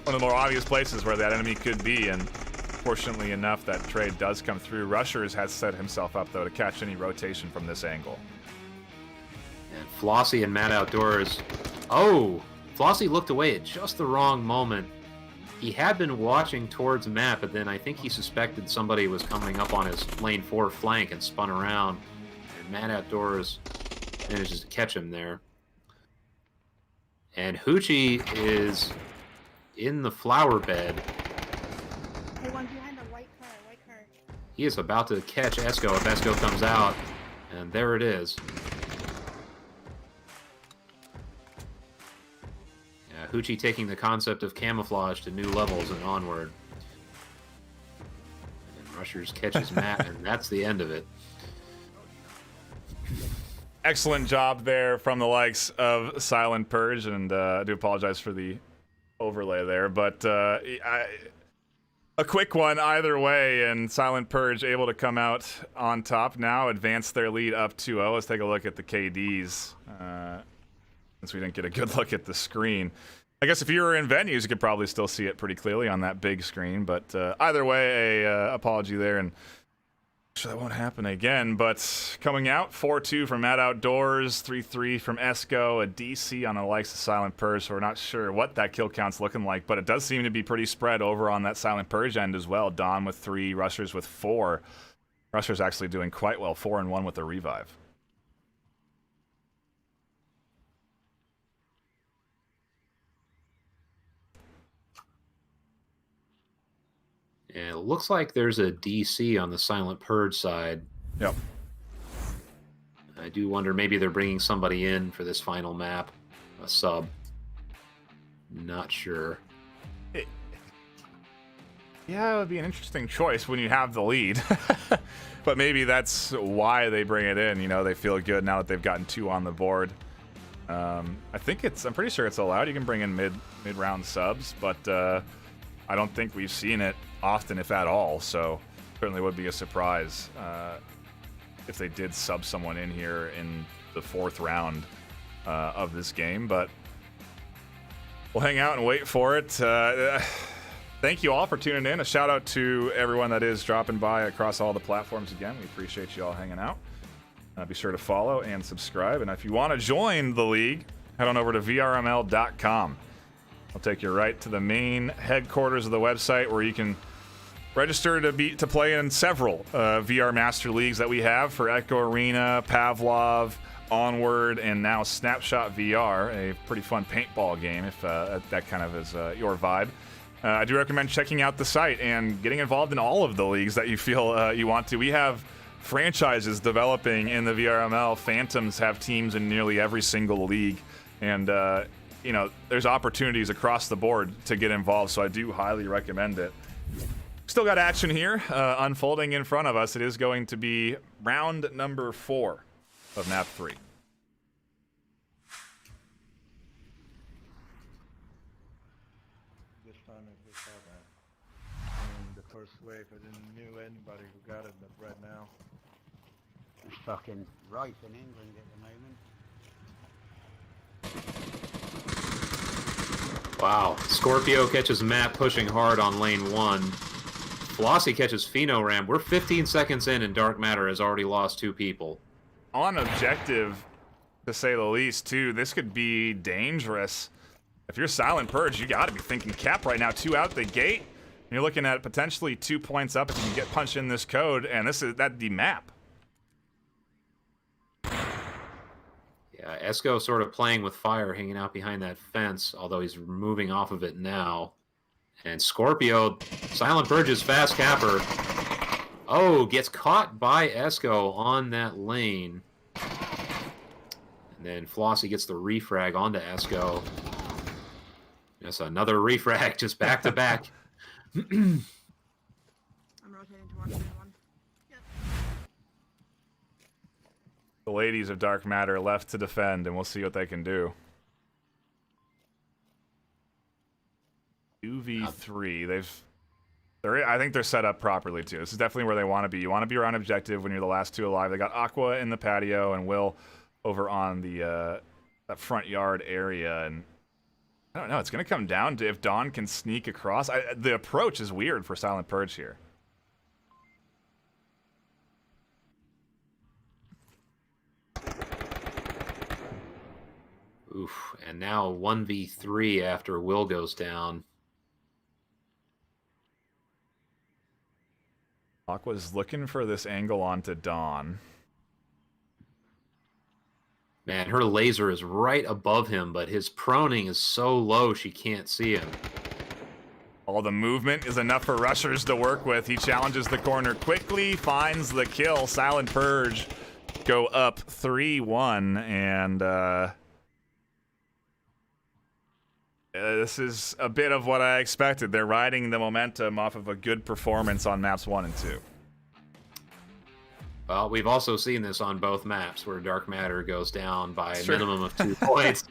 Speaker 1: of the more obvious places where that enemy could be, and fortunately enough, that trade does come through. Rushers has set himself up, though, to catch any rotation from this angle.
Speaker 2: And Flossie and Mad Outdoors. Oh! Flossie looked away at just the wrong moment. He had been watching towards the map, but then I think he suspected somebody was coming up on his lane 4 flank and spun around. And Mad Outdoors manages to catch him there. And Hoochie is in the flower bed.
Speaker 5: Hey, one behind the white car,
Speaker 2: He is about to catch Esco if Esco comes out. And there it is. Hoochie taking the concept of camouflage to new levels in Onward. And Rushers catches Matt, and that's the end of it.
Speaker 1: Excellent job there from the likes of Silent Purge, and I do apologize for the overlay there, but a quick one either way, and Silent Purge able to come out on top now, advance their lead up 2-0. Let's take a look at the KDs, since we didn't get a good look at the screen. I guess if you were in venues, you could probably still see it pretty clearly on that big screen, but either way, a apology there, and sure that won't happen again. But coming out, 4-2 from Mad Outdoors, 3-3 from Esco, a DC on the likes of Silent Purge, so we're not sure what that kill count's looking like, but it does seem to be pretty spread over on that Silent Purge end as well. Dawn with 3, Rushers with 4. Rushers actually doing quite well, 4-1 with the revive.
Speaker 2: And it looks like there's a DC on the Silent Purge side.
Speaker 1: Yep.
Speaker 2: I do wonder, maybe they're bringing somebody in for this final map, a sub. Not sure.
Speaker 1: Yeah, it would be an interesting choice when you have the lead. But maybe that's why they bring it in. You know, they feel good now that they've gotten 2 on the board. I'm pretty sure it's allowed. You can bring in mid-round subs, but I don't think we've seen it often, if at all. So certainly would be a surprise if they did sub someone in here in the 4th round of this game. But we'll hang out and wait for it. Thank you all for tuning in. A shout out to everyone that is dropping by across all the platforms again. We appreciate you all hanging out. Be sure to follow and subscribe. And if you want to join the league, head on over to VRML.com. I'll take you right to the main headquarters of the website where you can register to play in several VR Master Leagues that we have for Echo Arena, Pavlov, Onward, and now Snapshot VR, a pretty fun paintball game if that kind of is your vibe. I do recommend checking out the site and getting involved in all of the leagues that you feel you want to. We have franchises developing in the VRML. Phantoms have teams in nearly every single league, and there's opportunities across the board to get involved, so I do highly recommend it. Still got action here unfolding in front of us. It is going to be round number 4 of map 3.
Speaker 4: This time it was that. In the first wave, I didn't knew anybody who got it, but right now.
Speaker 9: It's fucking rife in England at the moment.
Speaker 2: Wow. Scorpio catches Matt pushing hard on lane 1. Flossie catches Phenoram. We're 15 seconds in, and Dark Matter has already lost 2 people.
Speaker 1: On objective, to say the least, too. This could be dangerous. If you're Silent Purge, you got to be thinking cap right now. 2 out the gate. You're looking at potentially 2 points up if you can get punched in this code, and that'd be map.
Speaker 2: Yeah, Esco sort of playing with fire, hanging out behind that fence, although he's moving off of it now. And Scorpio, Silent Purge's fast capper. Oh, gets caught by Esco on that lane. And then Flossie gets the refrag onto Esco. Yes, another refrag, just back to back.
Speaker 5: I'm rotating towards that one. Yep.
Speaker 1: The ladies of Dark Matter left to defend, and we'll see what they can do. 2v3. I think they're set up properly too. This is definitely where they want to be. You want to be around objective when you're the last 2 alive. They got Aqua in the patio and Will over on the that front yard area, and I don't know. It's going to come down to if Dawn can sneak across. The approach is weird for Silent Purge here.
Speaker 2: Oof, and now 1v3 after Will goes down.
Speaker 1: Aqua's looking for this angle onto Dawn.
Speaker 2: Man, her laser is right above him, but his proning is so low she can't see him.
Speaker 1: All the movement is enough for rushers to work with. He challenges the corner quickly, finds the kill. Silent Purge go up 3-1, and this is a bit of what I expected. They're riding the momentum off of a good performance on maps 1 and 2.
Speaker 2: Well, we've also seen this on both maps where Dark Matter goes down by a minimum of 2 points.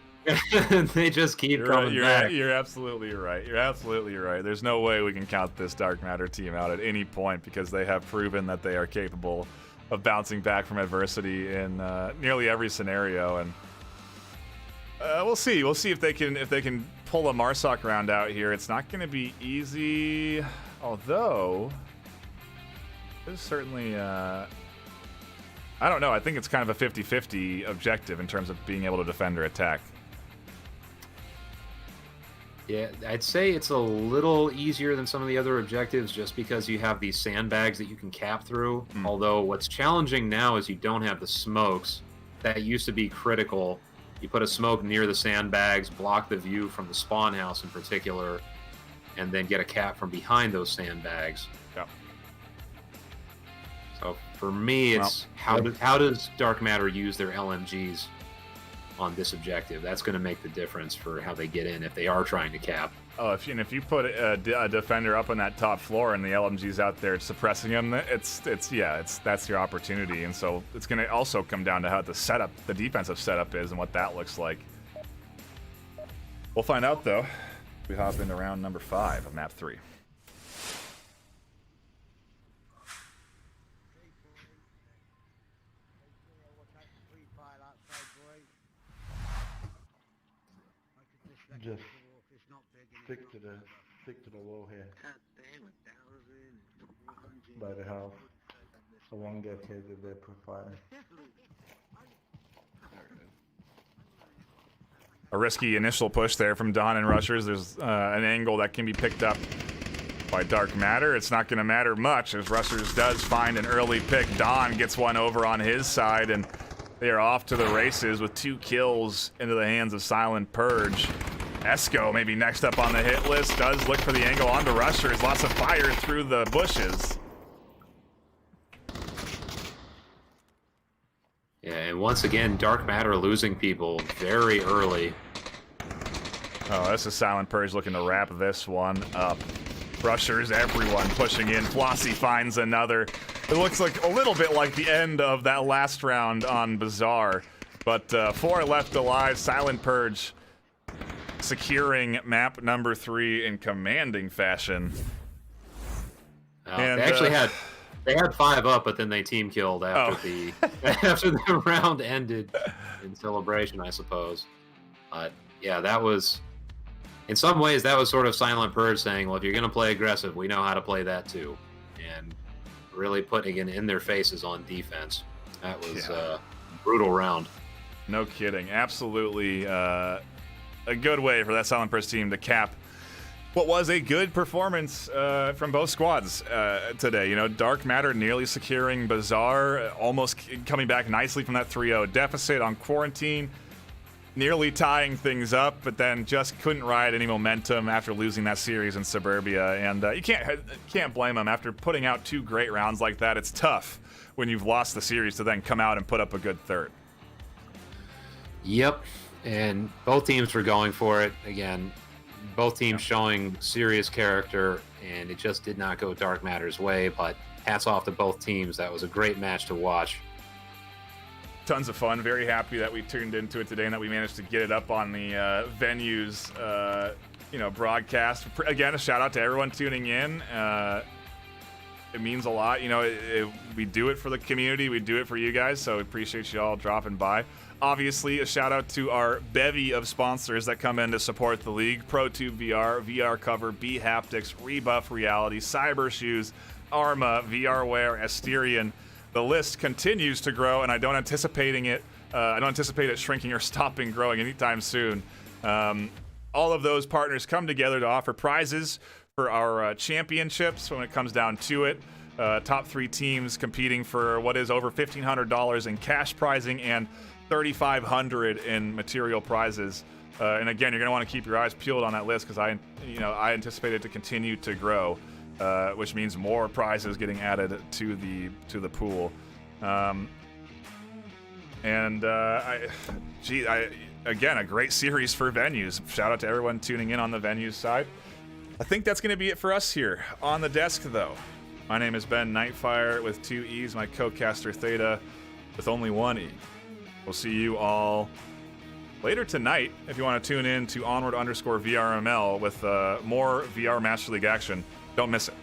Speaker 2: They just keep coming back.
Speaker 1: You're absolutely right. You're absolutely right. There's no way we can count this Dark Matter team out at any point because they have proven that they are capable of bouncing back from adversity in nearly every scenario. And we'll see. We'll see if they can pull a Marsoc round out here. It's not going to be easy, although there's certainly. I don't know. I think it's kind of a 50-50 objective in terms of being able to defend or attack.
Speaker 2: Yeah, I'd say it's a little easier than some of the other objectives just because you have these sandbags that you can cap through. Although what's challenging now is you don't have the smokes. That used to be critical. You put a smoke near the sandbags, block the view from the spawn house in particular, and then get a cap from behind those sandbags.
Speaker 1: Yeah.
Speaker 2: So for me, it's how does Dark Matter use their LMGs on this objective? That's going to make the difference for how they get in if they are trying to cap.
Speaker 1: Oh, if you put a defender up on that top floor and the LMG's out there suppressing him, that's your opportunity. And so it's going to also come down to how the defensive setup is and what that looks like. We'll find out though. We hop into round number 5 of map 3.
Speaker 4: Just stick to the wall here. By the house. I won't get hit with their profile.
Speaker 1: A risky initial push there from Dawn and Rushers. There's an angle that can be picked up by Dark Matter. It's not going to matter much as Rushers does find an early pick. Dawn gets one over on his side, and they are off to the races with 2 kills into the hands of Silent Purge. Esco maybe next up on the hit list. Does look for the angle onto Rushers. Lots of fire through the bushes.
Speaker 2: Yeah, and once again, Dark Matter losing people very early.
Speaker 1: Oh, this is Silent Purge looking to wrap this one up. Rushers, everyone pushing in. Flossie finds another. It looks like a little bit like the end of that last round on Bazaar. But 4 left alive. Silent Purge securing map number 3 in commanding fashion.
Speaker 2: And, they had 5 up, but then they team killed after after the round ended in celebration, I suppose. But yeah, that was, in some ways, that was sort of Silent Purge saying, well, if you're going to play aggressive, we know how to play that too. And really putting it in their faces on defense. That was a brutal round.
Speaker 1: No kidding. Absolutely a good way for that Silent Purge team to cap what was a good performance from both squads today. You know, Dark Matter nearly securing Bazaar, almost coming back nicely from that 3-0 deficit on Quarantine, nearly tying things up, but then just couldn't ride any momentum after losing that series in Suburbia. And you can't blame them after putting out 2 great rounds like that. It's tough when you've lost the series to then come out and put up a good third.
Speaker 2: Yep, and both teams were going for it again. Both teams showing serious character, and it just did not go Dark Matter's way, but hats off to both teams. That was a great match to watch.
Speaker 1: Tons of fun. Very happy that we tuned into it today and that we managed to get it up on the venues, broadcast. Again, a shout out to everyone tuning in. It means a lot. You know, we do it for the community. We do it for you guys, so we appreciate you all dropping by. Obviously, a shout out to our bevy of sponsors that come in to support the league: ProTube VR, VR Cover, B Haptics, Rebuff Reality, Cyber Shoes, Arma, VRware, Asterion. The list continues to grow, and I don't anticipate it shrinking or stopping growing anytime soon. All of those partners come together to offer prizes for our championships when it comes down to it. Top 3 teams competing for what is over $1,500 in cash prizing and $3,500 in material prizes. And again, you're going to want to keep your eyes peeled on that list because I anticipate it to continue to grow, which means more prizes getting added to the pool. Again, a great series for venues. Shout out to everyone tuning in on the venues side. I think that's going to be it for us here on the desk, though. My name is Ben Nightfire with 2 E's, my co-caster Theta with only 1 E. We'll see you all later tonight if you want to tune in to Onward _VRML with more VR Master League action. Don't miss it.